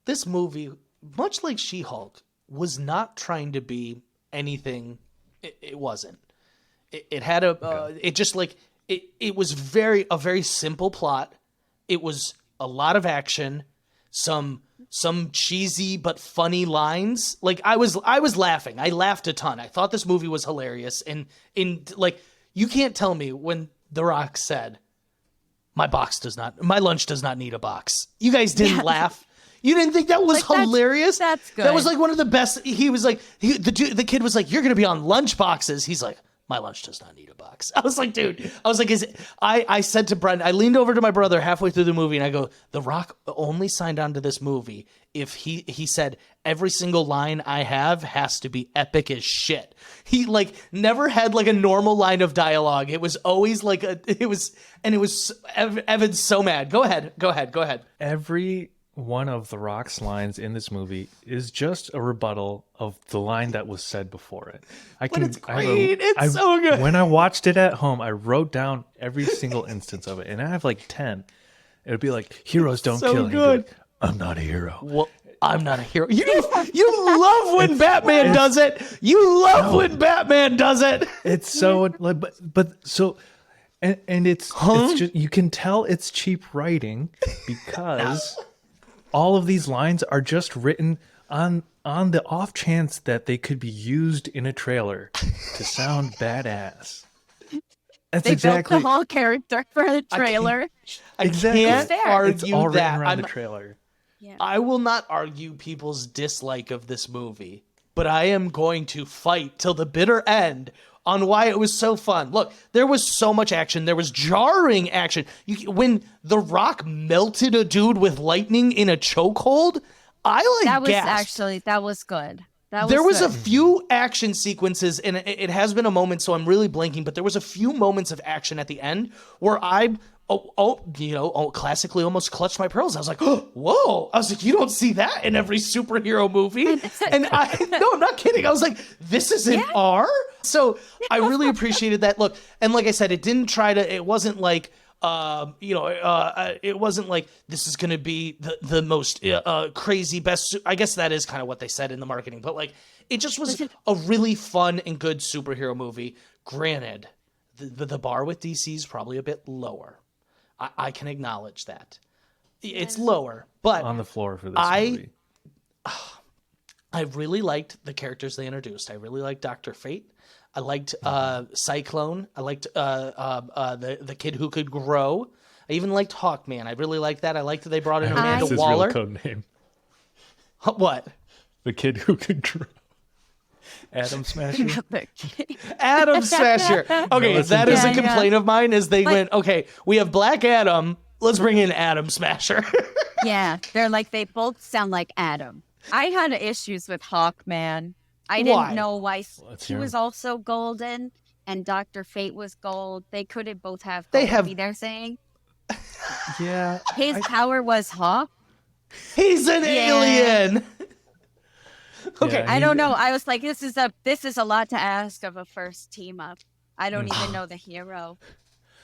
This movie, much like She-Hulk, was not trying to be anything. It wasn't. It had it just like it was a very simple plot. It was a lot of action, some cheesy but funny lines. Like I was laughing. I laughed a ton. I thought this movie was hilarious. And like you can't tell me when The Rock said, my lunch does not need a box. You guys didn't laugh. You didn't think that was hilarious? That's good. That was like one of the best. He was like, the kid was like, you're going to be on lunch boxes. He's like, my lunch does not need a box. I was like, dude, I said to Brent, I leaned over to my brother halfway through the movie and I go, The Rock only signed on to this movie if he said every single line I have has to be epic as shit. He like never had like a normal line of dialogue. It was always like Evan's so mad. Go ahead. Every one of The Rock's lines in this movie is just a rebuttal of the line that was said before it. It's great. It's so good. When I watched it at home, I wrote down every single instance of it, and I have like 10. It would be like, heroes don't so kill. And he'd be good. like, I'm not a hero. Well, I'm not a hero. You love when Batman does it. You love when Batman does it. It's so like, but so, and it's just, you can tell it's cheap writing because all of these lines are just written on the off chance that they could be used in a trailer to sound badass. That's They exactly built the whole character for the trailer. I can't Fair. it's argue all written that. around the trailer. I will not argue people's dislike of this movie, but I am going to fight till the bitter end on why it was so fun. Look, there was so much action. There was jarring action. When The Rock melted a dude with lightning in a chokehold, That was gasped. that was good. There was good. a few action sequences, and it has been a moment, so I'm really blanking, but there was a few moments of action at the end where I classically almost clutched my pearls. I was like, oh, whoa. I was like, you don't see that in every superhero movie. And no, I'm not kidding. I was like, this is an R? So I really appreciated that. Look, and like I said, it wasn't like, it wasn't like this is going to be the most crazy best. I guess that is kind of what they said in the marketing, but like, it just was a really fun and good superhero movie. Granted, the bar with DC is probably a bit lower. I can acknowledge that. It's lower, but On the floor for this movie. I really liked the characters they introduced. I really liked Dr. Fate. I liked Cyclone. I liked the kid who could grow. I even liked Hawkman. I really liked that. I liked that they brought in Amanda That's his Waller. real code name. What? The kid who could grow. Adam Smasher. Adam Smasher. Okay, No, that is a yeah. complaint of mine is they went, okay, we have Black Adam. Let's bring in Adam Smasher. Yeah, they both sound like Adam. I had issues with Hawkman. I didn't know why Let's he hear was him. also golden and Dr. Fate was gold. They couldn't both have They gold, have- they're saying. Yeah. His power was Hawk. He's an alien. Okay. Yeah, I don't know. I was like, this is a lot to ask of a first team up. I don't even know the hero.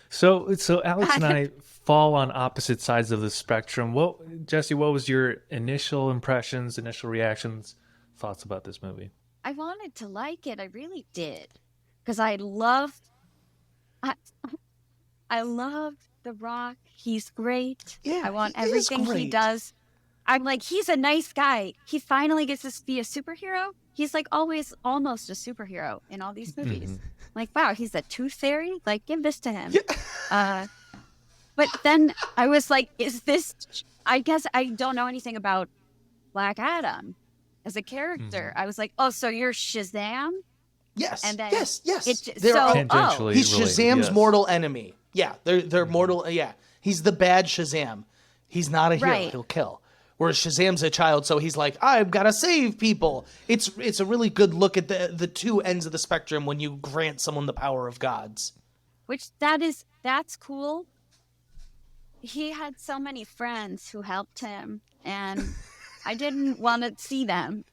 So Alex and I fall on opposite sides of the spectrum. Jesse, what was your initial impressions, initial reactions, thoughts about this movie? I wanted to like it. I really did. Because I loved The Rock. He's great. Yeah, I want he is everything he great. does. I'm like, he's a nice guy. He finally gets to be a superhero. He's like always almost a superhero in all these movies. Like, wow, he's a tooth fairy? Like, give this to him. But then I was like, is this... I guess I don't know anything about Black Adam. as a character. I was like, oh, so you're Shazam? Yes. And then yes. so, Tangentially He's related, Shazam's yes. mortal enemy. Yeah, they're mortal. Yeah, he's the bad Shazam. He's not a hero. Right. He'll kill. Whereas Shazam's a child, so he's like, I've got to save people. It's a really good look at the two ends of the spectrum when you grant someone the power of gods. which that's cool. He had so many friends who helped him, and I didn't want to see them.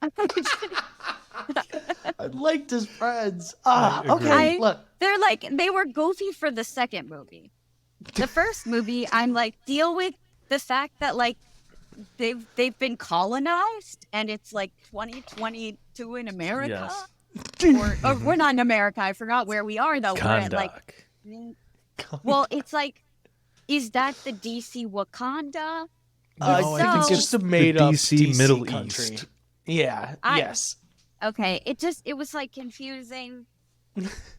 I liked his friends. agree. Look. They were goofy for the second movie. The first movie, I'm like, deal with the fact that like they've been colonized and it's like 2022 in America. Yes. Or we're not in America. I forgot where we are though. We're at like, well, it's like, is that the DC Wakanda? No, I think So- it's just a made-up DC Middle country. East. Yeah. Yes. Okay, it was like confusing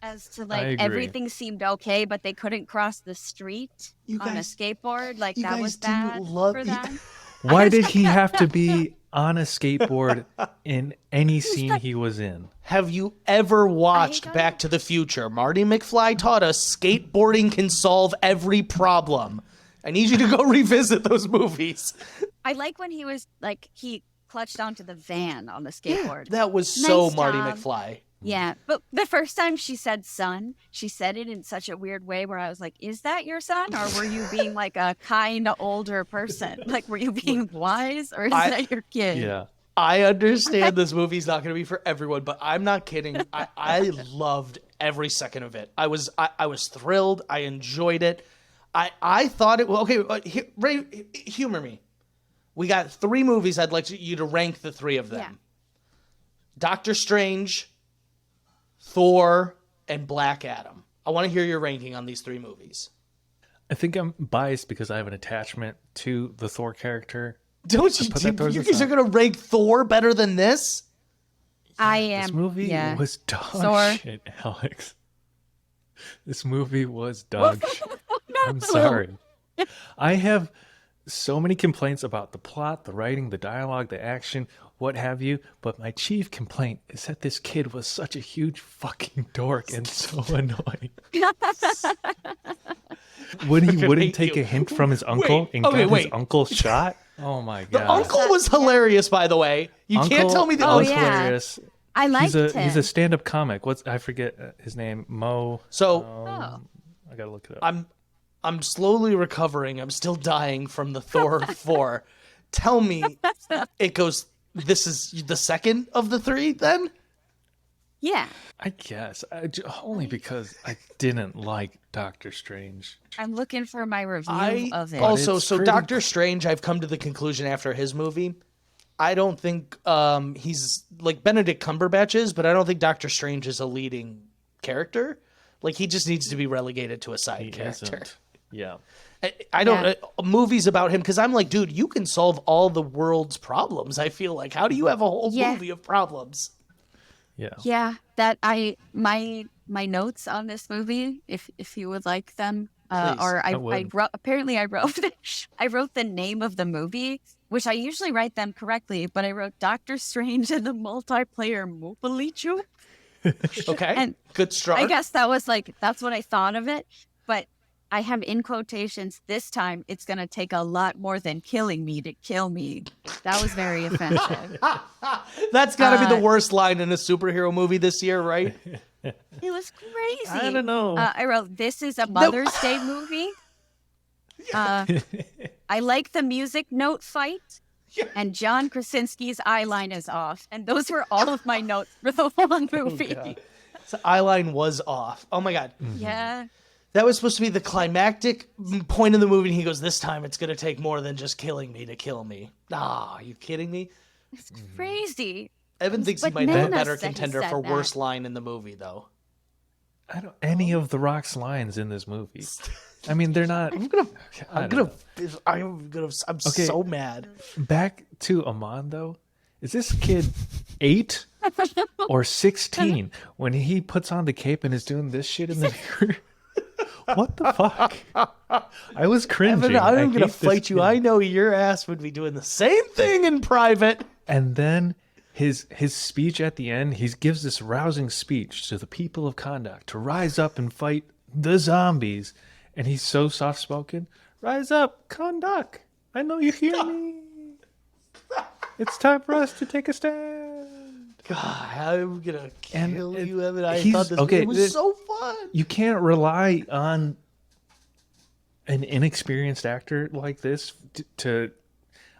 as to I like agree. everything seemed okay, but they couldn't cross the street You on a guys- skateboard. Like you that guys was didn't bad love- for them. Why did he have to be on a skateboard in any scene he was in? Have you ever watched don't Back to the Future? Marty McFly taught us skateboarding can solve every problem. I need you to go revisit those movies. I like when he was like he clutched onto the van on the skateboard. That was so Nice Marty job. McFly. Yeah, but the first time she said son, she said it in such a weird way where I was like, is that your son? Or were you being like a kind of older person? Like, were you being wise or is that your kid? Yeah. I understand this movie's not going to be for everyone, but I'm not kidding. I loved every second of it. I was thrilled. I enjoyed it. I thought it. Well, okay, Ray, humor me. We got 3 movies. I'd like you to rank the 3 of them. Yeah. Doctor Strange, Thor, and Black Adam. I want to hear your ranking on these 3 movies. I think I'm biased because I have an attachment to the Thor character. Don't you? put that towards You the guys are side. going to rank Thor better than this? I am. This movie yeah. was dog Thor. shit, Alex. This movie was dog shit. I'm Well, sorry. I have so many complaints about the plot, the writing, the dialogue, the action, what have you. But my chief complaint is that this kid was such a huge fucking dork and so annoying. When he wouldn't hate take you. a hint from his uncle and got his uncle shot. Oh my god. The uncle was hilarious, by the way. You can't tell me the Oh, was uncle. yeah. hilarious. I liked He's him. a stand-up comic. I forget his name. Mo. So I gotta look it up. I'm slowly recovering. I'm still dying from the Thor 4. Tell me, it goes. This is the second of the 3, then? Yeah. I guess only because I didn't like Doctor Strange. I'm looking for my review I of it. also it's so pretty- Doctor Strange. I've come to the conclusion after his movie. I don't think he's like Benedict Cumberbatch is, but I don't think Doctor Strange is a leading character. Like he just needs to be relegated to a side He character. isn't. Yeah. I don't Yeah. movies about him because I'm like, dude, you can solve all the world's problems. I feel like, how do you have a whole Yeah. movie of problems? Yeah. Yeah, that my notes on this movie, if you would like them, Please. or I would. wrote. Apparently, I wrote I wrote the name of the movie, which I usually write them correctly, but I wrote Doctor Strange and the Multiplayer Mopalichu. Okay, And good start. I guess that's what I thought of it, but I have in quotations this time. It's gonna take a lot more than killing me to kill me. That was very offensive. That's got to be the worst line in a superhero movie this year, right? It was crazy. I don't know. I wrote, this is a Mother's Day movie. I like the music note fight. And John Krasinski's eye line is off. And those were all of my notes for the whole movie. The eye line was off. Oh my god. Yeah. That was supposed to be the climactic point of the movie. And he goes, this time it's going to take more than just killing me to kill me. Ah, are you kidding me? It's crazy. Evan thinks he But might have a Nana better said he contender said for that. worst line in the movie, though. I don't any of the Rock's lines in this movie. I mean, they're not. I'm so mad. Back to Amon though. Is this kid 8 or 16 when he puts on the cape and is doing this shit in the mirror? What the fuck? I was cringing. Evan, I'm going to hate this fight you. kid. I know your ass would be doing the same thing in private. And then his speech at the end, he gives this rousing speech to the people of Kahndaq to rise up and fight the zombies. And he's so soft-spoken. Rise up, Kahndaq. I know you hear me. It's time for us to take a stand. God, I'm going to kill you, Evan. I he's- thought this okay, movie was so fun. You can't rely on an inexperienced actor like this to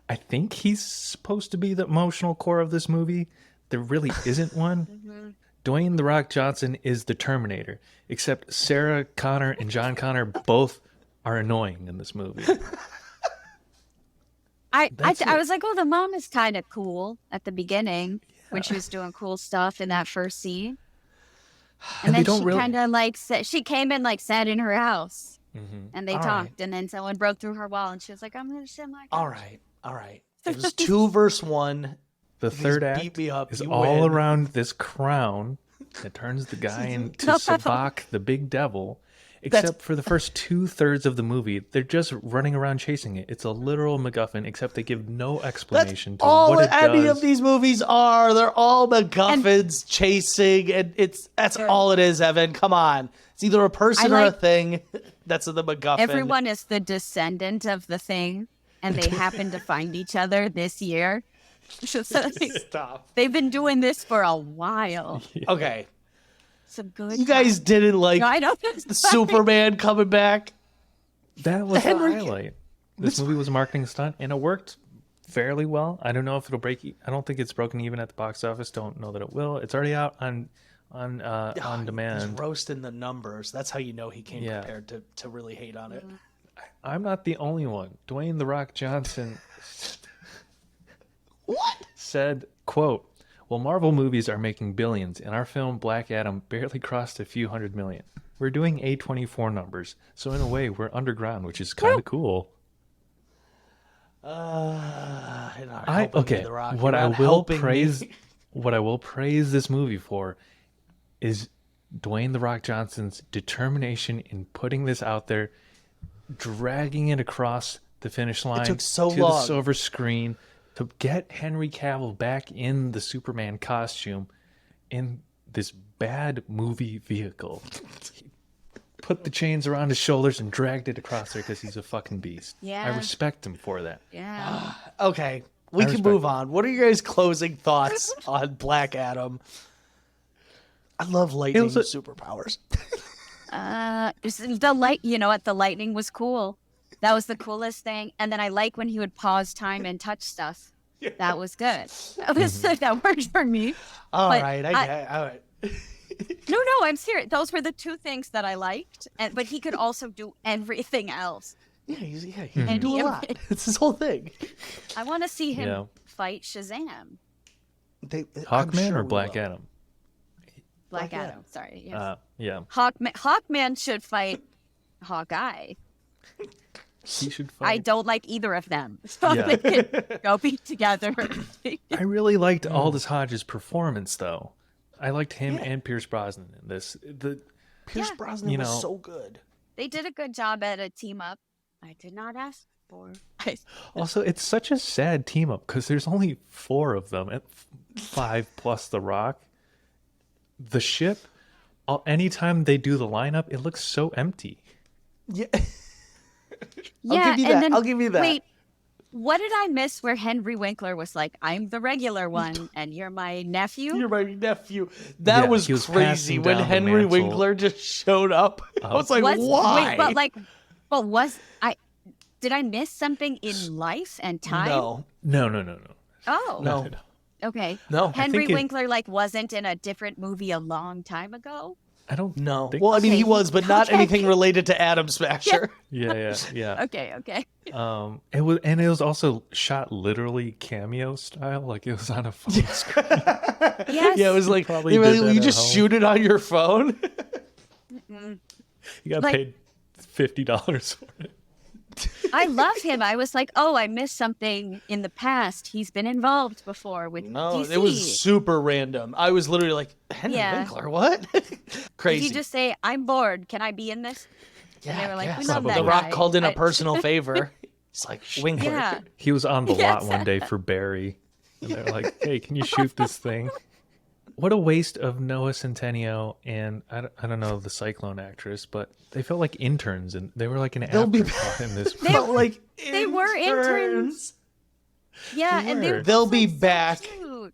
I think he's supposed to be the emotional core of this movie. There really isn't one. Dwayne "The Rock" Johnson is the Terminator, except Sarah Connor and John Connor both are annoying in this movie. I was like, oh, the mom is kind of cool at the beginning when she was doing cool stuff in that first scene. And they then don't she really- kind of like, she came in like sat in her house and they All talked. right. And then someone broke through her wall and she was like, I'm going to sit my All right. It was 2 versus 1. The third beat act me up, is you all win. around this crown that turns the guy into Sabak, the big devil. Except for the first 2/3 of the movie, they're just running around chasing it. It's a literal MacGuffin, except they give no That's explanation to all what it any does. of these movies are. They're all MacGuffins chasing, and that's all it is, Evan. Come on. It's either a person or a thing that's the MacGuffin. Everyone is the descendant of the thing and they happen to find each other this year. So Stop. they've been doing this for a while. Okay. Some good You guys didn't like No, I don't Superman coming back? That was the Henry- highlight. This movie was a marketing stunt, and it worked fairly well. I don't know if it'll break. I don't think it's broken even at the box office. Don't know that it will. It's already out on He's demand. roasting the numbers. That's how you know he came Yeah. prepared to really hate on it. I'm not the only one. Dwayne "The Rock" Johnson said, quote, "Well, Marvel movies are making billions, and our film Black Adam barely crossed a few hundred million. We're doing A24 numbers, so in a way, we're underground, which is kind of cool." The Rock. What You're I not will helping praise, me. what I will praise this movie for, is Dwayne "The Rock" Johnson's determination in putting this out there, dragging it across the finish line took so to the long. silver screen to get Henry Cavill back in the Superman costume in this bad movie vehicle. He put the chains around his shoulders and dragged it across there because he's a fucking beast. Yeah. I respect him for that. Yeah. Okay, we can respect move it. on. What are your guys' closing thoughts on Black Adam? I love lightning was a- superpowers. The light, you know what? The lightning was cool. That was the coolest thing. And then I like when he would pause time and touch stuff. That was good. That worked for me. All But right, all right. No, I'm serious. Those were the two things that I liked. But he could also do everything else. Yeah, he can And do he- a lot. It's his whole thing. I want to see him Yeah. fight Shazam. I'm Hawkman sure or we Black will. Adam? Black Adam. Adam. Sorry. Yes. Yeah. Hawkman should fight Hawkeye. He should I fight. don't like either of them. So Yeah. they could go be together. I really liked Aldous Hodge's performance, though. I liked him and Pierce Brosnan in this. Pierce Yeah. Brosnan You was know- so good. They did a good job at a team up. I did not ask for. Also, it's such a sad team up because there's only 4 of them, and 5 plus The Rock. The ship, anytime they do the lineup, it looks so empty. Yeah. Yeah, give you and that. then I'll give you that. Wait, what did I miss where Henry Winkler was like, "I'm the regular one, and you're my nephew"? You're my nephew. That Yeah, was he was crazy passing when down the Henry mantle. Winkler just showed up. I was like, why? Wait, but was I? Did I miss something in life and time? No. No. Oh, No. okay. No. I Henry think it- Winkler wasn't in a different movie a long time ago. I don't No. think- Well, I mean, he Okay. was, but not Okay. anything related to Adam Smasher. Yeah. Okay. It was also shot literally cameo style, like it was on a phone screen. Yes. Yeah, it was like, Probably they were did like, that you at just home. shoot it on your phone? You got Like- paid $50 for it. I love him. I was like, oh, I missed something in the past. He's been involved before with No, DC. it was super random. I was literally like, Henry Yeah. Winkler, what? Crazy. Did you just say, "I'm bored. Can I be in this?" yeah, they were like, yes. "We love that The Rock guy." called in a I- personal favor. It's like, Winkler. Yeah. He was on the Yes. lot one day for Barry. And they're like, "Hey, can you shoot this thing?" What a waste of Noah Centineo and I don't know the Cyclone actress, but they felt like interns and they were like an They'll be afterthought in this. Felt like They were interns. Yeah, They and they were. were They'll both, be like, so back. cute.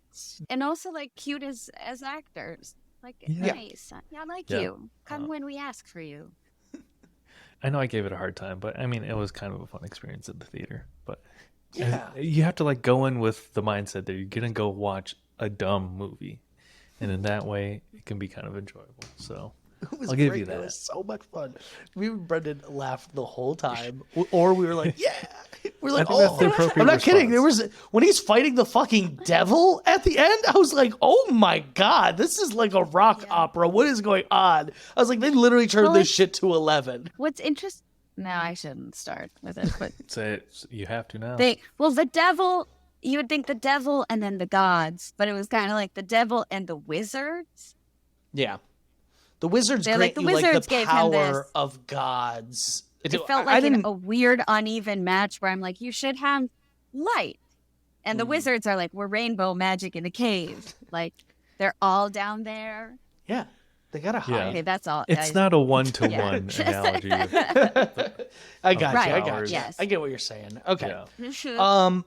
And also like cute as actors. Like Yeah. nice. Yeah, I like Yeah. you. Come when we ask for you. I know I gave it a hard time, but I mean, it was kind of a fun experience at the theater. But Yeah. you have to like go in with the mindset that you're gonna go watch a dumb movie, and in that way, it can be kind of enjoyable. So It was I'll give great. you that. It was so much fun. Me and Brendan laughed the whole time, or we were like, "Yeah." We're like, I think that's "Oh, the appropriate I'm not kidding." There response. was when he's fighting the fucking devil at the end. I was like, "Oh my god, this is like a rock opera. What is going on?" I was like, "They literally turned Well, this shit to 11." What's interesting? No, I shouldn't start with it, but Say it, you have to now. the devil. You would think the devil and then the gods, but it was kind of like the devil and the wizards. Yeah, the wizards They're grant like, the you like wizards the gave him power this. of gods. It felt like a weird, uneven match where I'm like, you should have light. And the wizards are like, we're rainbow magic in a cave. Like, they're all down there. Yeah, they gotta Yeah. hide. Okay, that's all. It's not a one-to-one analogy. I got Right. you. I got powers. you. Yes. I get what you're saying. Okay. Yeah.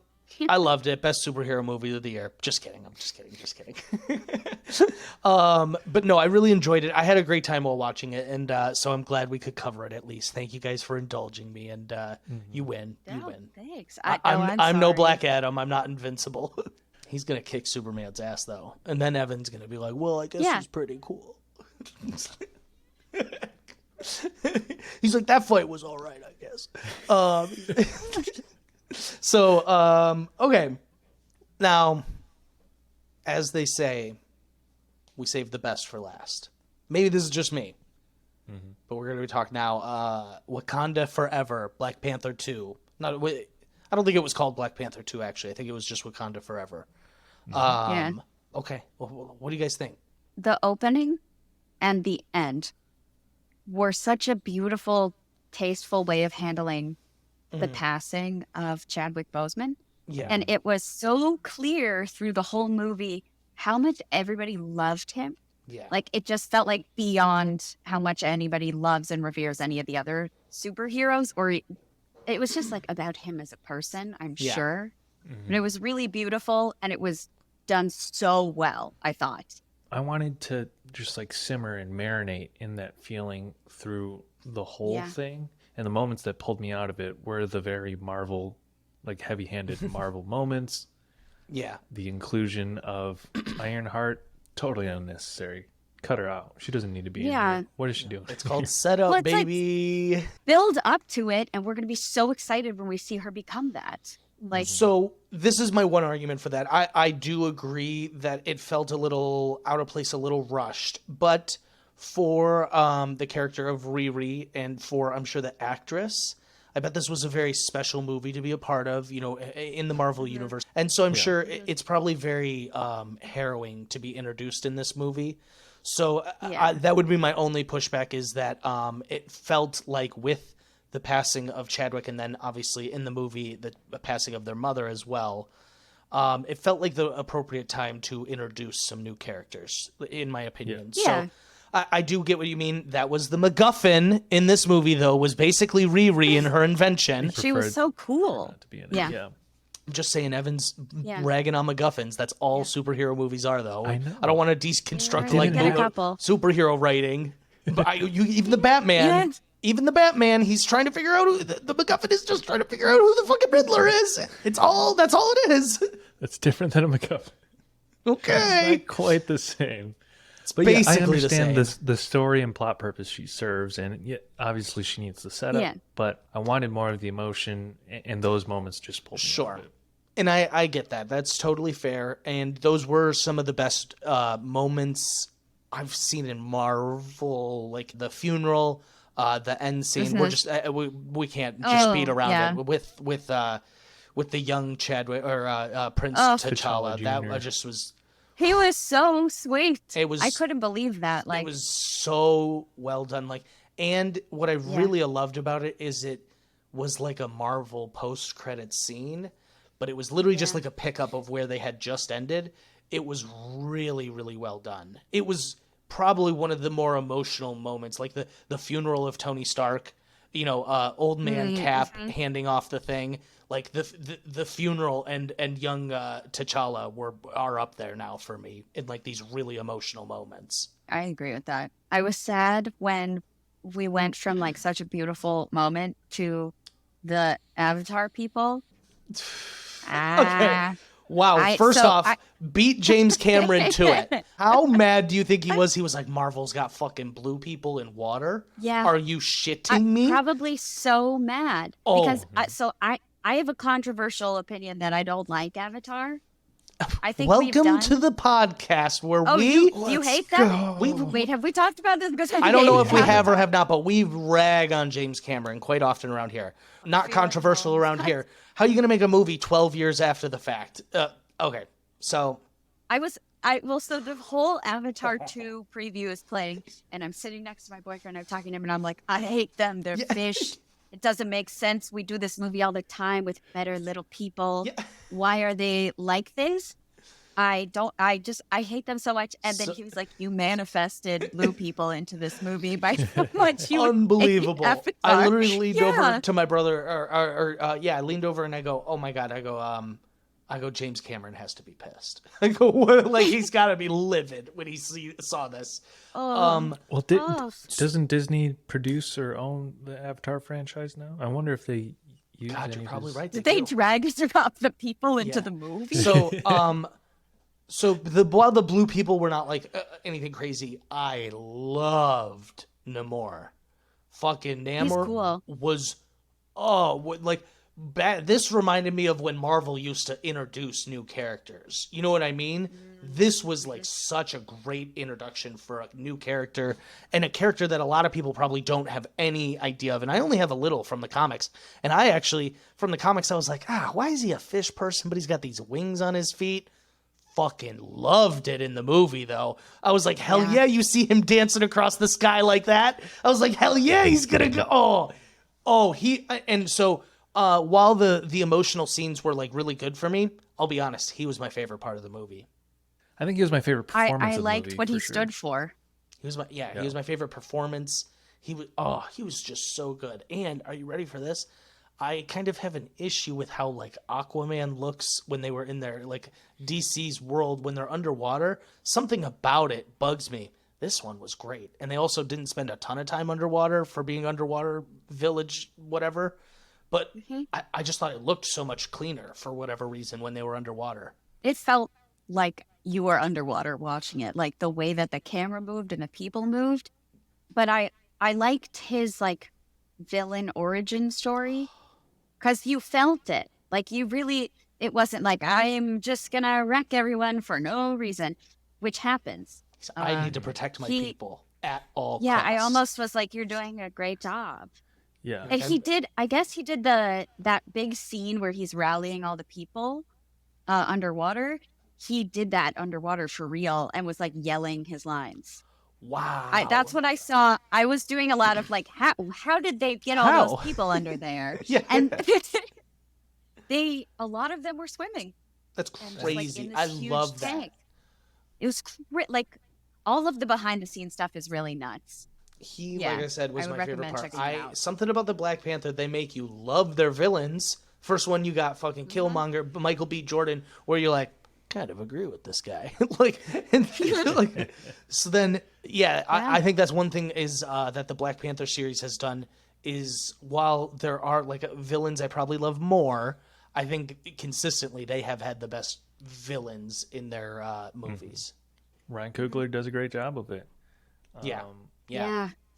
I loved it. Best superhero movie of the year. Just kidding. I'm just kidding. Just kidding. But no, I really enjoyed it. I had a great time while watching it, and so I'm glad we could cover it at least. Thank you guys for indulging me, and you win. You Oh, win. thanks. I'm no sorry. Black Adam. I'm not invincible. He's gonna kick Superman's ass though, and then Evan's gonna be like, "Well, I guess Yeah. he's pretty cool." He's like, "That fight was all right, I guess." So, okay. Now, as they say, we save the best for last. Maybe this is just me, but we're going to be talking now. Wakanda Forever, Black Panther 2. I don't think it was called Black Panther 2, actually. I think it was just Wakanda Forever. Yeah. Okay. Well, what do you guys think? The opening and the end were such a beautiful, tasteful way of handling the passing of Chadwick Boseman. Yeah. And it was so clear through the whole movie how much everybody loved him. Yeah. Like, it just felt like beyond how much anybody loves and reveres any of the other superheroes, or it was just like about him as a person, I'm Yeah. sure. And it was really beautiful, and it was done so well, I thought. I wanted to just like simmer and marinate in that feeling through the whole Yeah. thing. And the moments that pulled me out of it were the very Marvel, like heavy-handed Marvel moments. Yeah. The inclusion of Ironheart, totally unnecessary. Cut her out. She doesn't need to be in Yeah. here. What is she doing? It's called Setup, Well, it's like- baby. Build up to it, and we're going to be so excited when we see her become that. Like, So this is my one argument for that. I do agree that it felt a little out of place, a little rushed, but for the character of Riri and for, I'm sure, the actress, I bet this was a very special movie to be a part of, in the Marvel universe. And so I'm sure it's probably very harrowing to be introduced in this movie. So Yeah. that would be my only pushback, is that it felt like with the passing of Chadwick, and then obviously in the movie the passing of their mother as well, it felt like the appropriate time to introduce some new characters, in my opinion. Yeah. So I do get what you mean. That was the MacGuffin in this movie, though, was basically Riri and her invention. she was preferred so cool. Not to be in Yeah. it. Yeah. I'm just saying, Evan's Yeah. ragging on MacGuffins. That's all superhero movies are, though. I know. I don't want to deconstruct Yeah, like get a couple. superhero writing. But even the Batman, Yeah. even the Batman, he's trying to figure out who the MacGuffin is. Just trying to figure out who the fucking Riddler is. That's all it is. That's different than a MacGuffin. Okay, Not quite the same. it's But yeah, I basically the understand same. the story and plot purpose she serves, and yet obviously she needs the setup. Yeah. But I wanted more of the emotion, and those moments just pulled me out Sure. of it. And I get that. That's totally fair. And those were some of the best moments I've seen in Marvel, like the funeral, the end scene. We're just we can't just Oh, beat around yeah. it with the young Chadwick or Prince Oh. T'Challa. T'Challa That Jr.. just was. He was so sweet. It was- I couldn't believe that. Like, It was so well done. Like, and what I really loved about it is it was like a Marvel post-credit scene, but it was literally just like a pickup of where they had just ended. It was really, really well done. It was probably one of the more emotional moments, like the funeral of Tony Stark, old man Cap handing off the thing, like the funeral and young T'Challa are up there now for me in like these really emotional moments. I agree with that. I was sad when we went from like such a beautiful moment to the Avatar people. Okay. Wow. First off, beat James Cameron to it. How mad do you think he was? He was like, Marvel's got fucking blue people in water? Yeah. Are you shitting me? Probably so mad. Because I have a controversial opinion that I don't like Avatar. I think Welcome to the podcast where you hate them? Wait, have we talked about this? Because I don't know if we have or have not, but we rag on James Cameron quite often around here. Not controversial around here. How are you going to make a movie 12 years after the fact? Okay, so... So the whole Avatar 2 preview is playing, and I'm sitting next to my boyfriend, I'm talking to him, and I'm like, I hate them. They're fish. It doesn't make sense. We do this movie all the time with better little people. Yeah. Why are they like this? I hate them so much. And then he was like, you manifested blue people into this movie by so much. Unbelievable. I literally leaned over to my brother, I leaned over and I go, oh my God, I go, James Cameron has to be pissed. I go, what? Like he's got to be livid when he saw this. Doesn't Disney produce or own the Avatar franchise now? I wonder if they use you're probably right. Did they drag the people into the movie? So, while the blue people were not like anything crazy, I loved Namor. Fucking Namor was, this reminded me of when Marvel used to introduce new characters. You know what I mean? This was like such a great introduction for a new character and a character that a lot of people probably don't have any idea of. And I only have a little from the comics. And I actually, from the comics, I was like, why is he a fish person, but he's got these wings on his feet? Fucking loved it in the movie, though. I was like, hell yeah, you see him dancing across the sky like that? I was like, hell yeah, he's gonna go. While the emotional scenes were like really good for me, I'll be honest, he was my favorite part of the movie. I think he was my favorite performance. I liked what he stood for. He was my favorite performance. He was just so good. And are you ready for this? I kind of have an issue with how like Aquaman looks when they were in their like DC's world when they're underwater. Something about it bugs me. This one was great. And they also didn't spend a ton of time underwater for being underwater village, whatever. But I just thought it looked so much cleaner for whatever reason when they were underwater. It felt like you were underwater watching it, like the way that the camera moved and the people moved. But I liked his like villain origin story because you felt it. Like it wasn't like I'm just going to wreck everyone for no reason, which happens. I need to protect my people at all costs. Yeah, I almost was like, you're doing a great job. Yeah. And he did that big scene where he's rallying all the people underwater. He did that underwater for real and was like yelling his lines. Wow. That's what I saw. I was doing a lot of like, how did they get all those people under there? Yeah. And a lot of them were swimming. That's crazy. I love that. Tank. It was like all of the behind the scenes stuff is really nuts. Like I said, was my favorite part. Something about the Black Panther, they make you love their villains. First one, you got fucking Killmonger, Michael B. Jordan, where you're like, kind of agree with this guy. I think that's one thing is that the Black Panther series has done is while there are like villains I probably love more, I think consistently they have had the best villains in their movies. Ryan Coogler does a great job of it. Yeah.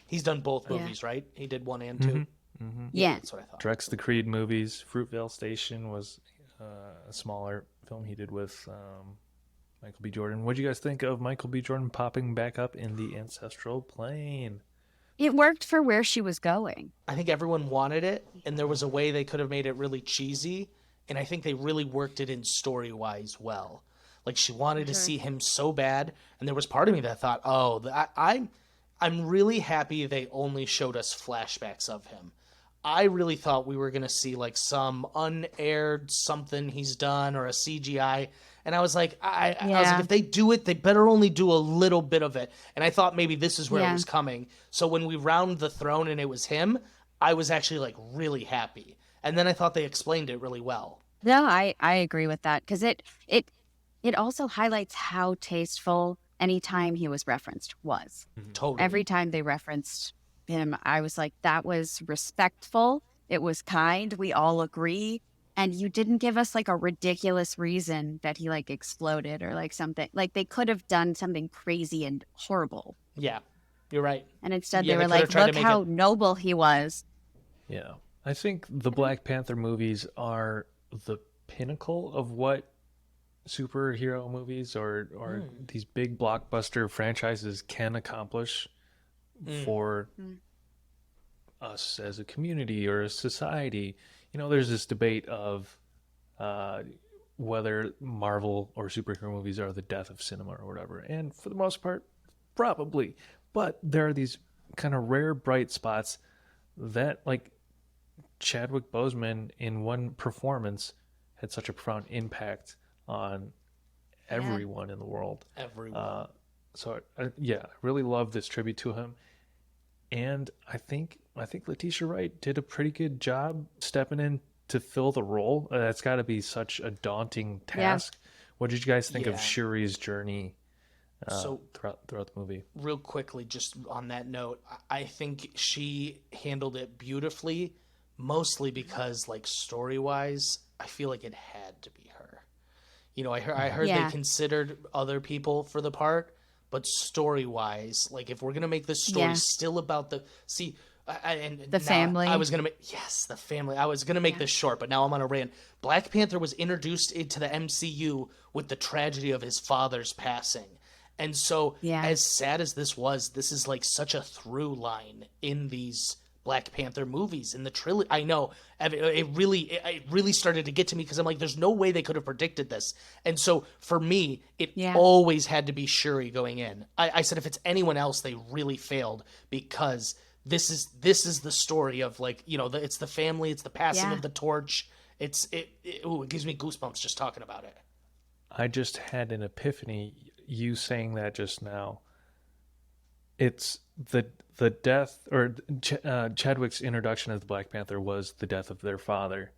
He's done both movies, right? He did 1 and 2. Mm-hmm. Yeah. That's what I thought. Directs the Creed movies. Fruitvale Station was a smaller film he did with Michael B. Jordan. What do you guys think of Michael B. Jordan popping back up in the ancestral plane? It worked for where she was going. I think everyone wanted it, and there was a way they could have made it really cheesy, and I think they really worked it in story-wise well. Like, she wanted to see him so bad, and there was part of me that thought, I'm really happy they only showed us flashbacks of him. I really thought we were going to see like some unaired something he's done or a CGI. And I was like, I was like, if they do it, they better only do a little bit of it. And I thought maybe this is where it was coming. So when we round the throne and it was him, I was actually like really happy. And then I thought they explained it really well. No, I agree with that because it also highlights how tasteful any time he was referenced was. Totally. Every time they referenced him, I was like, that was respectful. It was kind. We all agree. And you didn't give us like a ridiculous reason that he like exploded or like something. Like they could have done something crazy and horrible. Yeah, you're right. And instead Yeah, they were they could've like, tried to look make how it- noble he was. Yeah. I think the Black Panther movies are the pinnacle of what superhero movies or these big blockbuster franchises can accomplish for us as a community or a society. You know, there's this debate of whether Marvel or superhero movies are the death of cinema or whatever. And for the most part, probably. But there are these kind of rare bright spots that, like, Chadwick Boseman in one performance had such a profound impact on everyone in the world. Everyone. So I really love this tribute to him, and I think Letitia Wright did a pretty good job stepping in to fill the role. That's got to be such a daunting task. What did you guys think of Shuri's journey throughout the movie? Real quickly, just on that note, I think she handled it beautifully, mostly because, like, story-wise, I feel like it had to be her. You know, I heard they considered other people for the part, but story-wise, like, if we're gonna make this story still about the family, I was gonna make the family. I was gonna make this short, but now I'm on a rant. Black Panther was introduced into the MCU with the tragedy of his father's passing, and so as sad as this is like such a through line in these Black Panther movies in the trilogy. I know it really started to get to me because I'm like, there's no way they could have predicted this. And so for me, it always had to be Shuri going in. I said if it's anyone else, they really failed because this is the story of, like, you know, it's the family, it's the passing of the torch. It gives me goosebumps just talking about it. I just had an epiphany. You saying that just now. It's the death, or Chadwick's introduction as the Black Panther was the death of their father,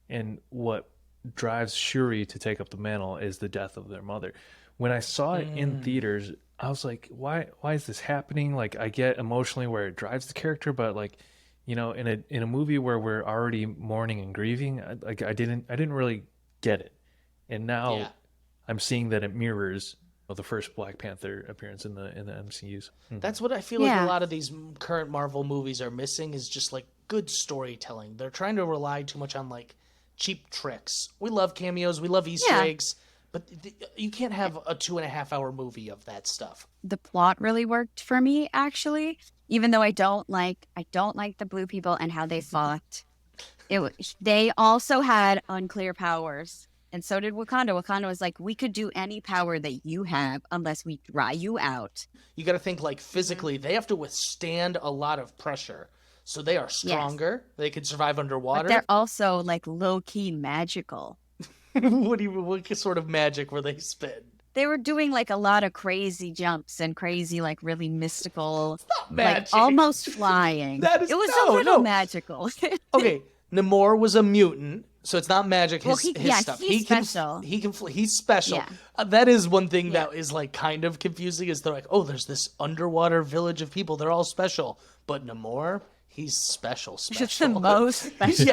and what drives Shuri to take up the mantle is the death of their mother. When I saw it in theaters, I was like, why is this happening? Like, I get emotionally where it drives the character, but, like, you know, in a movie where we're already mourning and grieving, I didn't really get it, and now I'm seeing that it mirrors the first Black Panther appearance in the MCUs. That's what I feel like a lot of these current Marvel movies are missing, is just, like, good storytelling. They're trying to rely too much on, like, cheap tricks. We love cameos, we love Easter eggs, but you can't have a 2.5-hour movie of that stuff. The plot really worked for me, actually, even though I don't like the blue people and how they fought. They also had unclear powers. And so did Wakanda. Wakanda was like, we could do any power that you have unless we dry you out. You got to think, like, physically, they have to withstand a lot of pressure. So they are stronger. Yes. They can survive underwater. But they're also, like, low-key magical. What sort of magic were they spitting? They were doing, like, a lot of crazy jumps and crazy, like, really mystical. It's not magic. Like, almost flying. It was a little magical. Okay, Namor was a mutant. So it's not magic. His stuff. He's special. He can fly. He's special. Yeah. That is one thing that is, like, kind of confusing. Is they're like, oh, there's this underwater village of people. They're all special, but Namor, he's special. Just the most special.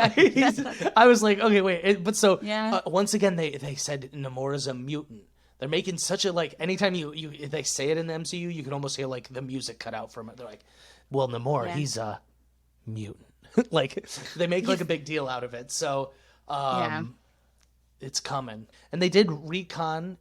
I was like, okay, wait. But so once again, they said Namor is a mutant. They're making such a, like, anytime if they say it in the MCU, you can almost hear, like, the music cut out from it. They're like, well, Namor, he's a mutant. Like, they make, like, a big deal out of it. So. It's coming. And they did retcon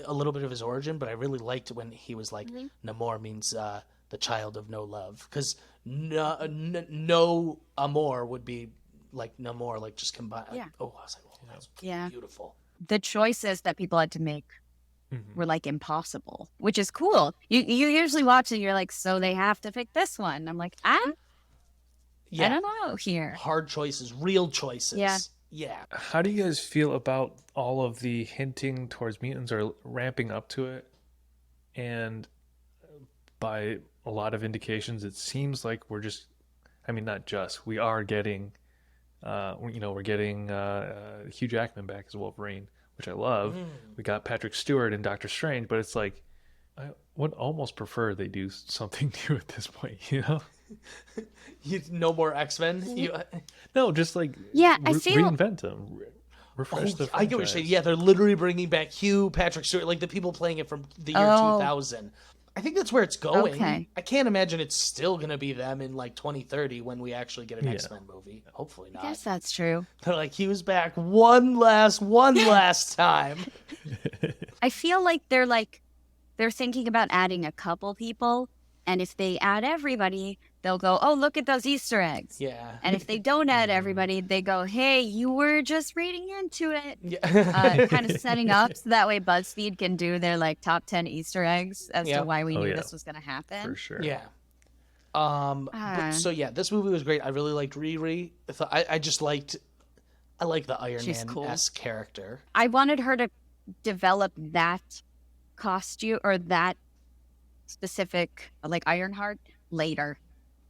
a little bit of his origin, but I really liked when he was like, Namor means the child of no love. Because no amor would be like Namor, like, just combined. Like, I was like, oh, that's beautiful. The choices that people had to make were, like, impossible, which is cool. You usually watch it, you're like, so they have to pick this one. I'm like, I don't know here. Hard choices, real choices. Yeah. Yeah. How do you guys feel about all of the hinting towards mutants or ramping up to it? And by a lot of indications, it seems like we're just, I mean, not just, we are getting, we're getting Hugh Jackman back as Wolverine, which I love. We got Patrick Stewart in Doctor Strange, but it's like, I would almost prefer they do something new at this point, you know? No more X-Men? No, just like I feel reinvent them, refresh the franchise. I get what you're saying. Yeah, they're literally bringing back Hugh, Patrick Stewart, like the people playing it from the year 2000. I think that's where it's going. Okay. I can't imagine it's still going to be them in like 2020. When we actually get an Yeah. X-Men movie. Hopefully not. I guess that's true. They're like, Hugh's back one last time. I feel like they're thinking about adding a couple people, and if they add everybody, they'll go, oh, look at those Easter eggs. Yeah. And if they don't add everybody, they go, hey, you were just reading into it. Yeah. Kind of setting up so that way BuzzFeed can do their like top 10 Easter eggs as Yeah. to why we Oh, knew yeah. this was going to happen. For sure. Yeah. So yeah, this movie was great. I really liked Riri. I like the Iron She's cool. Man-esque character. I wanted her to develop that costume or that specific like Ironheart later.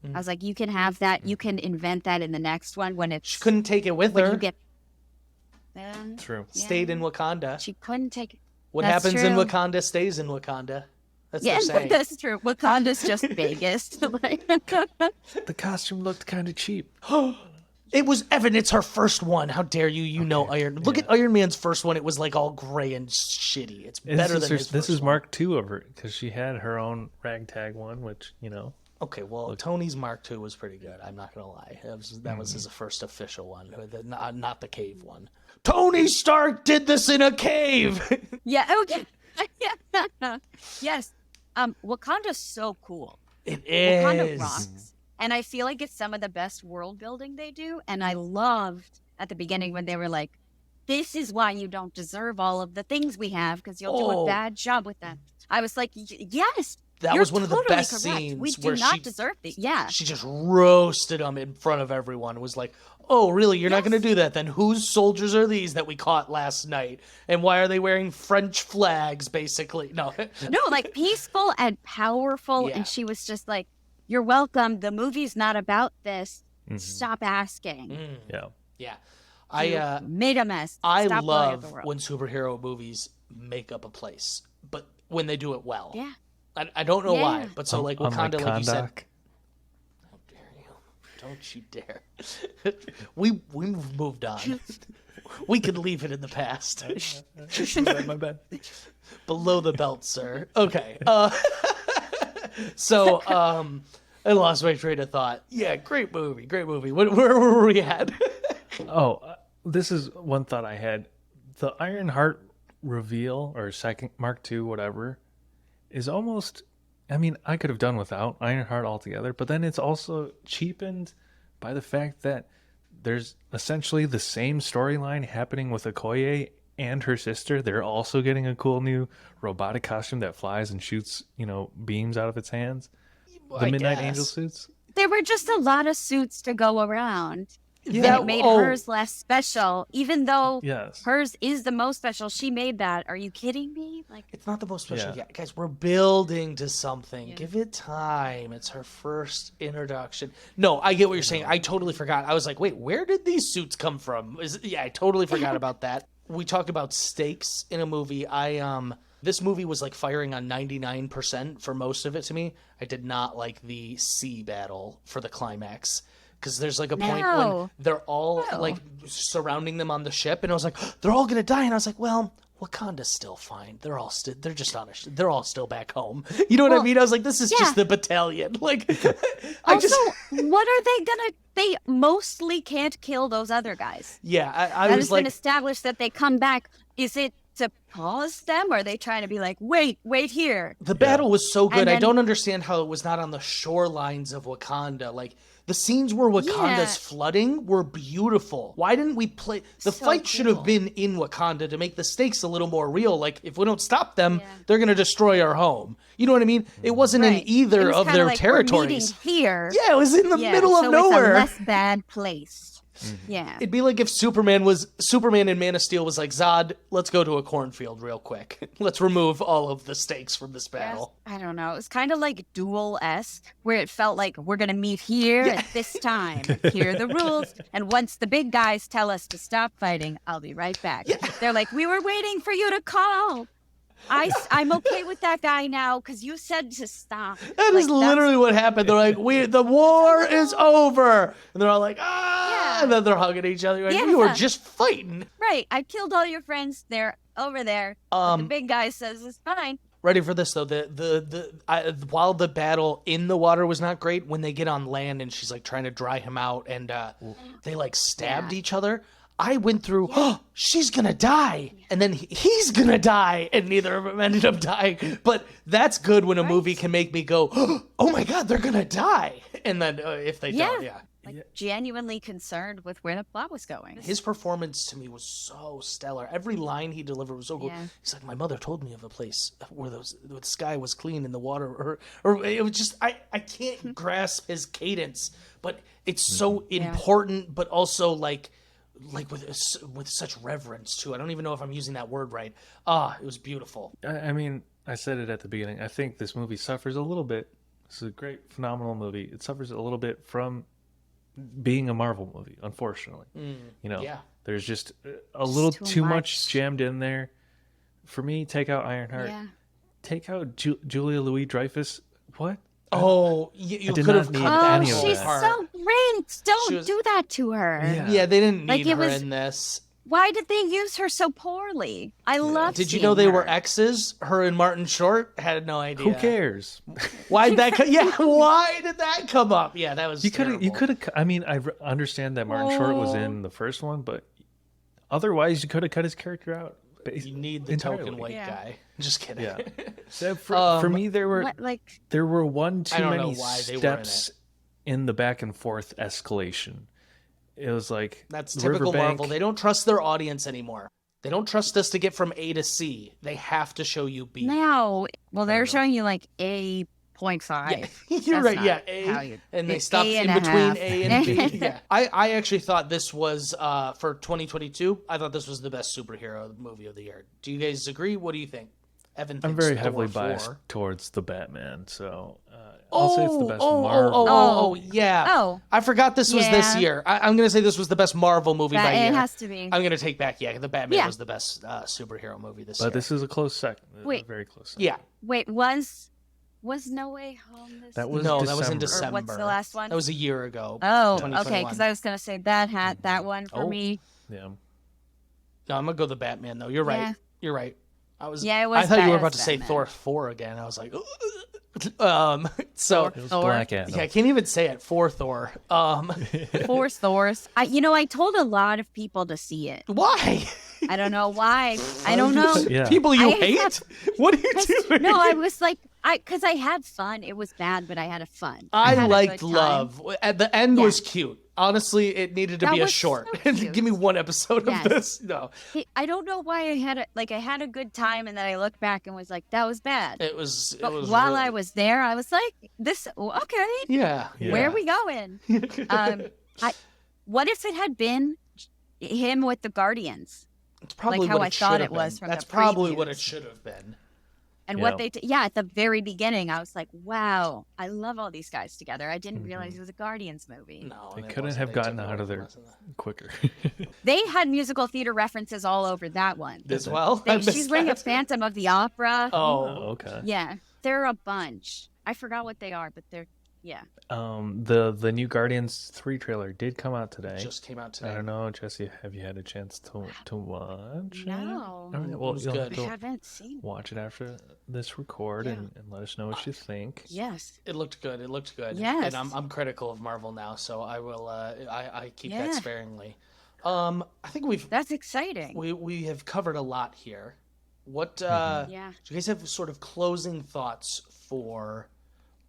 I was like, you can have that. You can invent that in the next one when it's She couldn't take it with when her. you get. True. Stayed in Wakanda. She couldn't take it. What That's happens in true. Wakanda stays in Wakanda. That's Yeah, their saying. that's true. Wakanda's just Vegas. Like, The costume looked kind of cheap. It was Evan. It's her first one. How dare you? You know Iron. Look at Iron Man's first one. It was like all gray and shitty. It's better than his This first is one. Mark II of her because she had her own ragtag one, which Okay, well, Tony's Mark II was pretty good. I'm not gonna lie. That was his first official one, not the cave one. Tony Stark did this in a cave. yeah. Okay. Yes. Wakanda's so cool. It Wakanda is. rocks. And I feel like it's some of the best world building they do. And I loved at the beginning when they were like, this is why you don't deserve all of the things we have because you'll do a bad job with them. I was like, yes. That you're was one of the totally best correct. scenes We do where not she deserve these. Yeah. She just roasted them in front of everyone. Was like, "Oh, really? You're not going to do that? Then whose soldiers are these that we caught last night? And why are they wearing French flags?" Basically, no. No, like peaceful and powerful. Yeah. And she was just like, you're welcome. The movie's not about this. Stop asking. Yeah. Yeah, You made a mess. I Stop blowing up the love world. when superhero movies make up a place, but when they do it well. Yeah. I don't know why, Yeah. but so like Unlike Wakanda, like you said. Kondak. How dare you? Don't you dare. we moved on. We can leave it in the past. My bad. Below the belt, sir. Okay. So I lost my train of thought. Yeah, great movie. Where were we at? This is one thought I had. The Ironheart reveal or second Mark II, whatever, is almost. I mean, I could have done without Ironheart altogether, but then it's also cheapened by the fact that there's essentially the same storyline happening with Okoye and her sister. They're also getting a cool new robotic costume that flies and shoots, beams out of its hands. The I Midnight guess. Angel suits. There were just a lot of suits to go around. Yeah, It made oh. hers less special, even though Yes. hers is the most special. She made that. Are you kidding me? Like, It's not the most special Yeah. yet. Guys, we're building to something. Give it time. It's her first introduction. No, I get what you're saying. I totally forgot. I was like, wait, where did these suits come from? I totally forgot about that. We talked about stakes in a movie. This movie was like firing on 99% for most of it to me. I did not like the sea battle for the climax. Because there's like a point when No. they're all like surrounding them on the ship, and I was like, they're all gonna die, and I was like, well, Wakanda's still fine. They're all they're just on they're all still back home. You know what I Well, mean? I was like, this is yeah. just the battalion. Like, also, what are they gonna? They mostly can't kill those other guys. yeah, I That was has been like, established that they come back. Is it to pause them? Or are they trying to be like, wait here? The battle was so good. I then- don't understand how it was not on the shorelines of Wakanda. Like, the scenes where Wakanda's flooding were beautiful. Why didn't we play? The So fight should have cool. been in Wakanda to make the stakes a little more real. Like, if we don't stop them, they're going to destroy our home. You know what I mean? It wasn't in Right. either It was of kinda their like, territories. We're meeting here. Yeah, it was in the middle of so nowhere. It's a less bad place. Yeah. It'd be like if Superman in Man of Steel was like, Zod, let's go to a cornfield real quick. Let's remove all of the stakes from this battle. I don't know. It was kind of like Duel-esque, where it felt like we're going to meet here at this time. Here are the rules. And once the big guys tell us to stop fighting, I'll be right back. They're like, we were waiting for you to call. I'm okay with that guy now because you said to stop. That is literally what happened. They're like, the war is over. And they're all like, Yeah. and then they're hugging each other. Like, we were just fighting. Right. I killed all your friends. They're over there. But the big guy says it's fine. Ready for this though? While the battle in the water was not great, when they get on land and she's like trying to dry him out, and they like stabbed each other. I went through, she's gonna die, and then he's gonna die, and neither of them ended up dying. But that's good when a movie can make me go, oh my god, they're gonna die, and then if they don't, Genuinely concerned with where the plot was going. His performance to me was so stellar. Every line he delivered was so good. Yeah. He's like, my mother told me of a place where the sky was clean and the water, or it was just, I can't grasp his cadence, but it's so important, but also like with such reverence too. I don't even know if I'm using that word right. It was beautiful. I mean, I said it at the beginning. I think this movie suffers a little bit. This is a great, phenomenal movie. It suffers a little bit from being a Marvel movie, unfortunately. You know, there's just a little too much jammed in there. For me, take out Ironheart. Take out Julia Louis-Dreyfus. What? Oh, you did could not have need cut any that of She's that. so great. Don't do that to her. Yeah, they didn't Like, need it her was- in this. Why did they use her so poorly? I love. Did you seeing know they her. were exes? Her and Martin Short had no idea. Who cares? Why'd that? Why did that come up? Yeah, that was. You could have. I mean, I understand that Martin Short was in the first one, but otherwise, you could have cut his character out. You need the entirely. token white guy. Just kidding. Yeah. So for me, there were one too I don't know many why they were in steps in the back and forth escalation. It was like That's typical Riverbank. Marvel. They don't trust their audience anymore. They don't trust us to get from A to C. They have to show you B. No, well, they're showing you like A.5. You're That's right. not Yeah, how A, you- and they A stopped and in a between half. A and B. Yeah, I actually thought this was for 2022. I thought this was the best superhero movie of the year. Do you guys agree? What do you think? Evan thinks I'm very Thor heavily 4. biased towards the Batman, so I'll say it's the best Marvel. Yeah. Oh. I forgot this was this Yeah. year. I'm going to say this was the best Marvel movie by year. It has to be. I'm going to take back, the Batman Yeah. was the best superhero movie this year. But this is a close second. Wait. A very close second. Yeah. Wait, was No Way Home this That was No, December. that was in December. Or what's the last one? That was a year ago. Oh, 2021. okay, because I was going to say that had that one for Oh. me. Yeah. No, I'm going to go the Batman, though. You're right. Yeah. You're right. It was I thought you were about to say Batman. Thor 4 again. I was like, so It was Thor. Black Adam. yeah, I can't even say it for Thor. Four Thors. I told a lot of people to see it. Why? I don't know why. I don't know. Yeah. People you I hate? have- What are you doing? No, I was like, because I had fun. It was bad, but I had a fun. I had a liked good time. Love. At the end Yeah. was cute. Honestly, it needed to That be a was short. so cute. Give me one episode Yes. of this. No, I don't know why I had a good time, and then I looked back and was like, that was bad. it was. But it was while really- I was there, I was like, okay, yeah, where are we going? What if it had been him with the Guardians? It's probably like how what I it thought should it have was been. from That's the probably what it previews. should have been. And Yeah. what they at the very beginning, I was like, wow, I love all these guys together. I didn't realize it was a Guardians movie. No, They it couldn't wasn't. have They gotten took it out of away there from us. quicker. They had musical theater references all over that one. As well. I She's missed wearing a that. Phantom of the Opera. Oh, okay. Yeah, there are a bunch. I forgot what they are, but they're The new Guardians 3 trailer did come out today. just came out today. I don't know, Jesse. Have you had a chance to watch? No. All right, well, It was you'll good. have I to haven't seen. watch it after this record and let us know what you think. Yes. It looked good. It looked good. Yes. And I'm critical of Marvel now, so I will. I keep that Yeah. sparingly. I think That's exciting. we have covered a lot here. What Yeah. do you guys have sort of closing thoughts for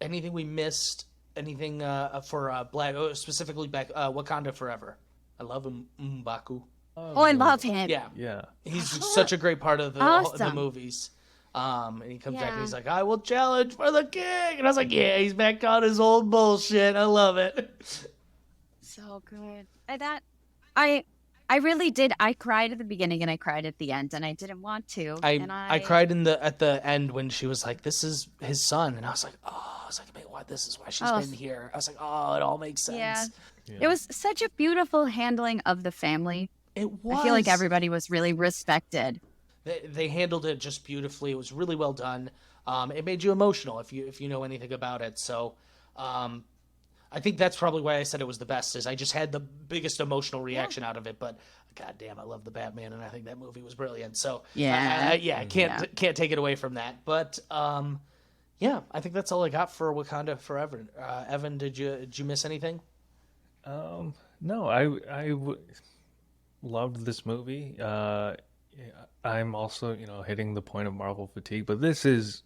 anything we missed? Anything for Black, specifically Wakanda Forever? I love him, M'Baku. Oh, I love him. Yeah, Yeah. he's such a great part of the Awesome. movies. And he comes back and Yeah. he's like, "I will challenge for the king," and I was like, "Yeah, he's back on his old bullshit. I love it." So good. I really did. I cried at the beginning and I cried at the end, and I didn't want to. And I cried at the end when she was like, "This is his son," and I was like, "Oh," I was like, "Man, why? This is why she's Oh. been here." I was like, "Oh, it all makes sense." Yeah. Yeah. It was such a beautiful handling of the family. It was. I feel like everybody was really respected. They handled it just beautifully. It was really well done. It made you emotional if you know anything about it. So, I think that's probably why I said it was the best. Is I just had the biggest emotional reaction out of it. But goddamn, I love the Batman, and I think that movie was brilliant. So Yeah. I can't take it away from that. But yeah, I think that's all I got for Wakanda Forever. Evan, did you miss anything? No, I loved this movie. I'm also, hitting the point of Marvel fatigue, but this is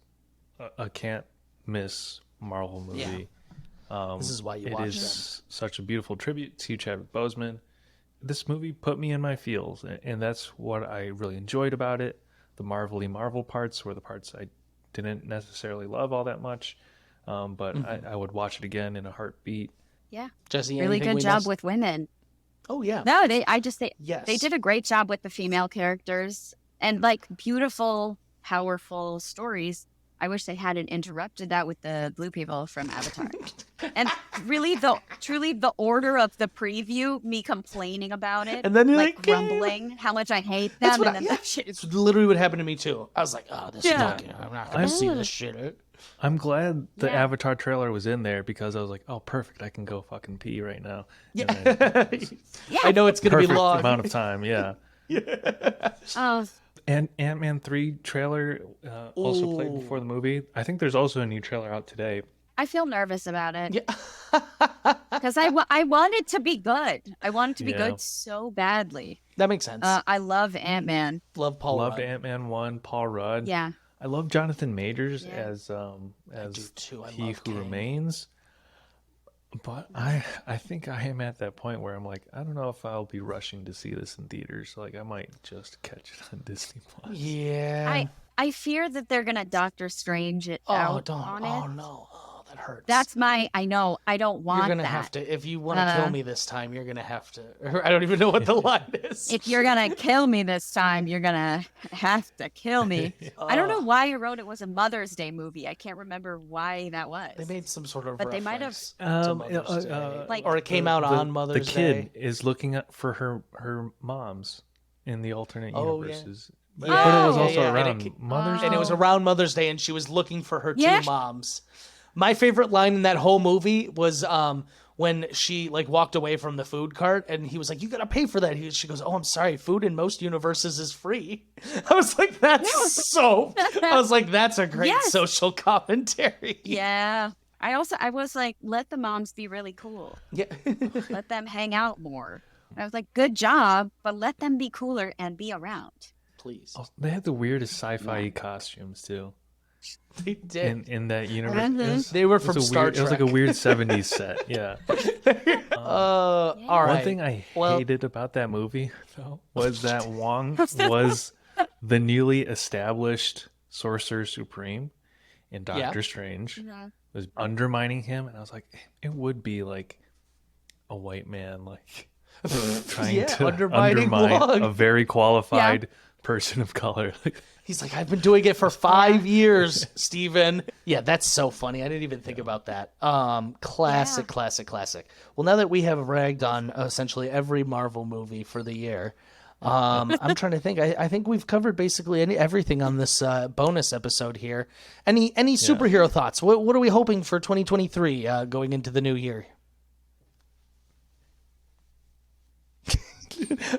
a can't miss Marvel movie. This is why you It watch is such a beautiful tribute to Chadwick Boseman. This movie put me in my feels, and that's what I really enjoyed about it. The Marvel parts were the parts I didn't necessarily love all that much, but I would watch it again in a heartbeat. Yeah. Jesse, Really anything good we job missed? with women. Oh yeah. No, they Yes. did a great job with the female characters and like beautiful, powerful stories. I wish they hadn't interrupted that with the blue people from Avatar. And really, truly the order of the preview, me complaining about it, And then you're like like, "Yeah." grumbling how much I hate That's them, what and then that shit. It's literally what happened to me too. I was like, "Oh, this Yeah. fucking, I'm not gonna see this shit." I'm glad the Yeah. Avatar trailer was in there because I was like, oh, perfect, I can go fucking pee right now. Yeah. And then I know it's gonna be perfect long. amount of time, yeah. Oh, And Ant-Man 3 trailer also played before the movie. I think there's also a new trailer out today. I feel nervous about it Yeah. because I want it to be good. I want it to be Yeah. good so badly. That makes sense. I love Ant-Man. Love Paul Loved Rudd. Ant-Man 1, Paul Rudd. Yeah. I love Jonathan Majors Yeah. as do too. I He love Who Kang. Remains. But I think I am at that point where I'm like, I don't know if I'll be rushing to see this in theaters. Like I might just catch it on Disney Plus. Yeah. I fear that they're gonna Doctor Strange it Oh, out don't. on Oh it. no. Oh, that hurts. That's my. I know. I don't want You're gonna that. have to. If you want to kill me this time, you're gonna have to. I don't even know what the line is. If you're gonna kill me this time, you're gonna have to kill me. I don't know why I wrote it was a Mother's Day movie. I can't remember why that was. They made some sort of. But they might have- reference to Mother's Day. Like- or it came out on Mother's The Day. kid is looking up for her moms in the alternate Oh, yeah. universes. But Yeah, it was yeah, also yeah, and around it ca- Mother's And Day. it was around Mother's Day, and she was looking for her Yeah. two moms. My favorite line in that whole movie was when she like walked away from the food cart, and he was like, "You gotta pay for that." She goes, "Oh, I'm sorry. Food in most universes is free." I was like, "That's so." I was like, "That's a great Yes. social commentary." Yeah. I was like, let the moms be really cool. Yeah. Let them hang out more. I was like, good job, but let them be cooler and be around. Please. Oh, they had the weirdest sci-fi costumes too They did. in that universe. Mhm. It was- They were it was from a Star weird, It was like a Trek. weird '70s set. Yeah. All right. One thing I hated about that movie though was that Wong was the newly established Sorcerer Supreme in Doctor Strange. Was undermining him, and I was like, it would be like a white man like trying Yeah, to undermining undermine Wong. a very qualified person of color. He's like, I've been doing it for 5 years, Steven. Yeah, that's so funny. I didn't even think about that. Classic. Well, now that we have ragged on essentially every Marvel movie for the year, I'm trying to think. I think we've covered basically everything on this bonus episode here. Any superhero thoughts? What are we hoping for 2023 going into the new year?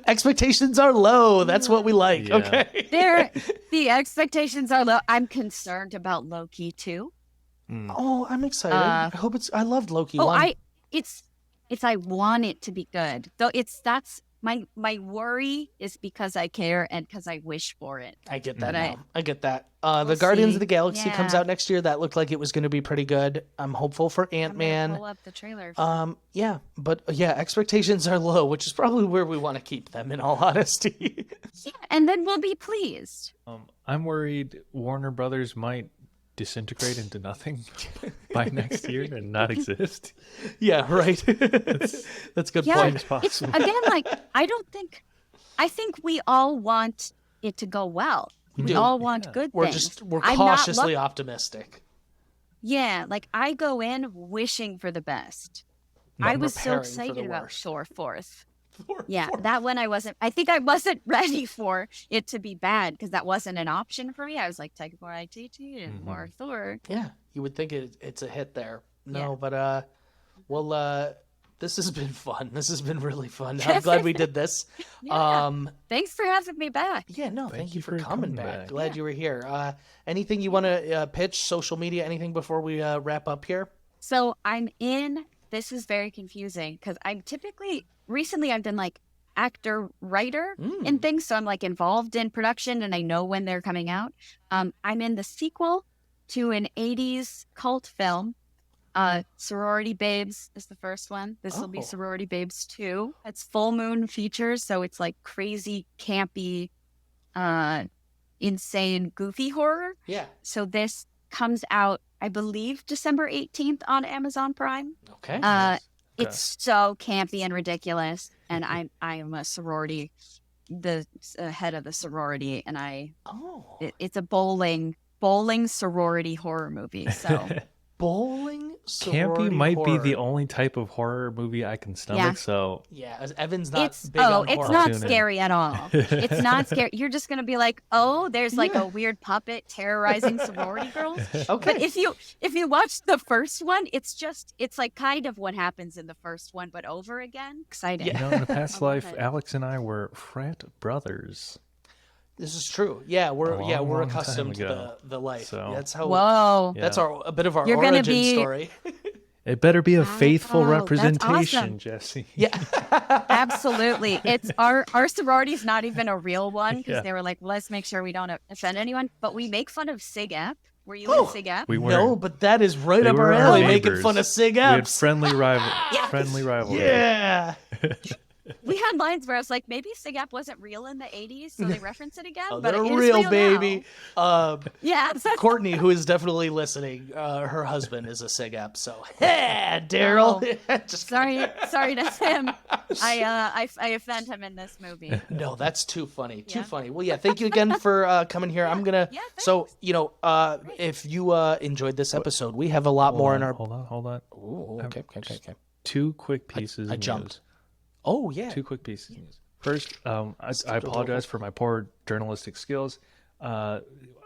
Expectations are low. That's what we like. Yeah. Okay. The expectations are low. I'm concerned about Loki too. Oh, I'm excited. I hope it's. I loved Loki. Oh, one. I want it to be good. Though that's my worry is because I care and because I wish for it. I get that But now. I get that. The we'll Guardians see. of the Galaxy comes Yeah. out next year. That looked like it was going to be pretty good. I'm hopeful for I'm gonna Ant-Man. pull up the trailer. Yeah, but yeah, expectations are low, which is probably where we want to keep them, in all honesty. Yeah, and then we'll be pleased. I'm worried Warner Brothers might disintegrate into nothing by next year and not exist. Yeah, right. That's a good Yeah, point. It's possible. again, like I think we all want it to go well. We do. all want good We're things. we're I'm not cautiously luck- optimistic. Yeah, like I go in wishing for the best. But I was so preparing for excited the about worst. Thor 4th. Yeah, that one I think I wasn't ready for it to be bad because that wasn't an option for me. I was like, Taika Waititi and more Thor. Yeah, you would think it's a hit there. No, Yeah. but well, this has been fun. This has been really fun. I'm glad we did this. Yeah. Thanks for having me back. Yeah, no, thank you for coming coming back. back. Glad you were here. Anything you want to pitch, social media, anything before we wrap up here? So this is very confusing because recently I've been like actor, writer and things. So I'm like involved in production and I know when they're coming out. I'm in the sequel to an 80s cult film. Sorority Babes is the first one. This will be Oh. Sorority Babes 2. It's full moon features. So it's like crazy, campy, insane, goofy horror. Yeah. So this comes out, I believe, December 18th on Amazon Prime. Okay. It's so campy and ridiculous, and I'm a sorority, the head of the sorority, and it's a bowling sorority horror movie. So Bowling sorority Campy might be the horror. only type of horror movie I can stomach. Yeah. So Yeah, as Evan's not it's big on it's horror. not Tune in. scary at all. It's not scary. You're just gonna be like, oh, there's like a weird puppet terrorizing sorority girls. Okay. But if you watch the first one, it's like kind of what happens in the first one, but over again. Exciting. you know, in a past I love life, it. Alex and I were frat brothers. This is true. Yeah, we're long accustomed time to ago. the life. So- That's how. Whoa. Yeah. That's a bit of our You're gonna origin be- story. It better be a faithful that's representation, awesome. Jesse. Yeah. Absolutely. It's our sorority's not even a real one because Yeah. they were like, let's make sure we don't offend anyone. But we make fun of Sig App. Were you Oh. in Sig App? We were. No, but that is right They up our were our alley, making neighbors. fun of Sig We had Apps. friendly rivalry. Yeah. We had lines where I was like, maybe Sig App wasn't real in the 80s, so they reference it again. Oh, but they're it is real, baby. Yeah. Courtney, who is definitely listening, her husband is a Sig App. So, hey, Daryl. Just sorry to him. I offend him in this movie. No, that's too funny. Too Yeah. funny. Well, yeah, thank you again for coming here. I'm gonna. Yeah, so if you enjoyed this episode, we have a lot more in our. Hold on. Ooh, okay. 2 quick pieces I of jumped. news. Oh yeah. 2 quick pieces of news. First, I apologize for my poor journalistic skills.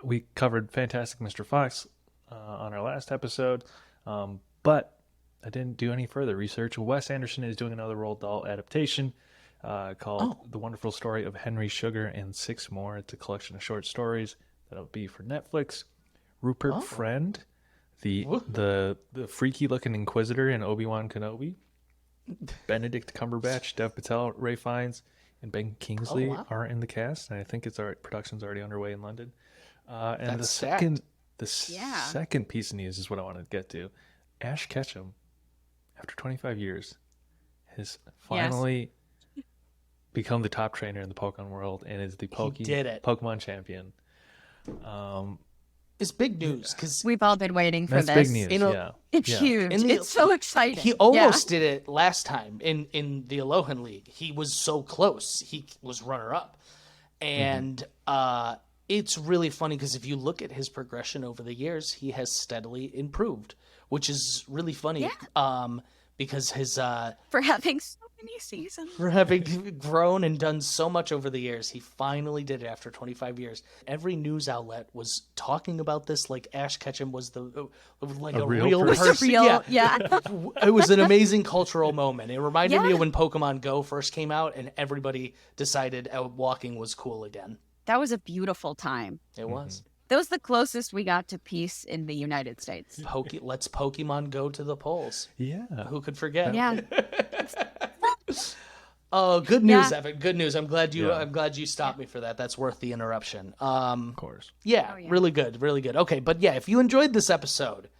We covered Fantastic Mr. Fox on our last episode, but I didn't do any further research. Wes Anderson is doing another Roald Dahl adaptation called The Wonderful Story of Henry Sugar and 6 More. It's a collection of short stories that'll be for Netflix. Rupert Friend, the freaky looking Inquisitor in Obi-Wan Kenobi. Benedict Cumberbatch, Dev Patel, Ray Fiennes, and Ben Kingsley are in the cast, and I think production's already underway in London. And That's second Yeah. piece of news is what I want to get to. Ash Ketchum, after 25 years, has finally become the top trainer in the Pokemon world and is the did it. Pokemon champion. It's big news because We've all been waiting for That's this. big news. You know, yeah. It's Yeah. huge. In the- It's so exciting. he almost did it last time in the Alohan League. He was so close. He was runner up, and it's really funny because if you look at his progression over the years, he has steadily improved, which is really funny. Because his For having so many seasons. for having grown and done so much over the years, he finally did it after 25 years. Every news outlet was talking about this like Ash Ketchum was a real real person. person. Real, yeah. It was an amazing cultural moment. It reminded me Yeah. of when Pokemon Go first came out and everybody decided walking was cool again. That was a beautiful time. It was. That was the closest we got to peace in the United States. Let's Pokemon go to the polls. Yeah. Who could forget? Yeah. Oh, good news, Yeah. Evan. Good news. I'm glad you. Yeah. I'm glad you stopped me for that. That's worth the interruption. Of course. Yeah, Oh, yeah. really good, really good. Okay, but yeah, if you enjoyed this episode,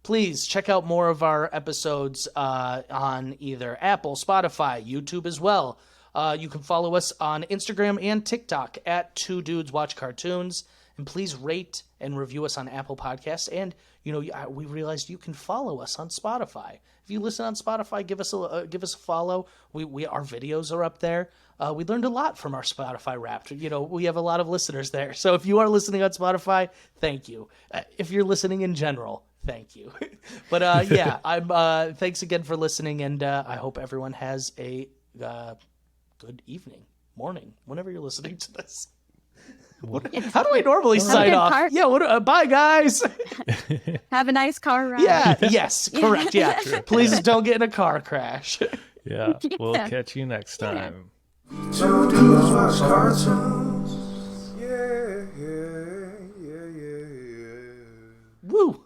please check out more of our episodes on either Apple, Spotify, YouTube as well. You can follow us on Instagram and TikTok at Two Dudes Watch Cartoons, and please rate and review us on Apple Podcasts. And we realized you can follow us on Spotify. If you listen on Spotify, give us a follow. Our videos are up there. We learned a lot from our Spotify Wrapped. We have a lot of listeners there. So if you are listening on Spotify, thank you. If you're listening in general, thank you. But yeah, thanks again for listening, and I hope everyone has a good evening, morning, whenever you're listening to this. How do I normally sign good off? car- Yeah, bye guys. Have a nice car ride. Yeah, yes, correct. Yeah, please don't get in a car crash. Yeah. We'll Yeah. catch you next time. Two dudes watch cartoons. Yeah, yeah, yeah, yeah, yeah. Woo.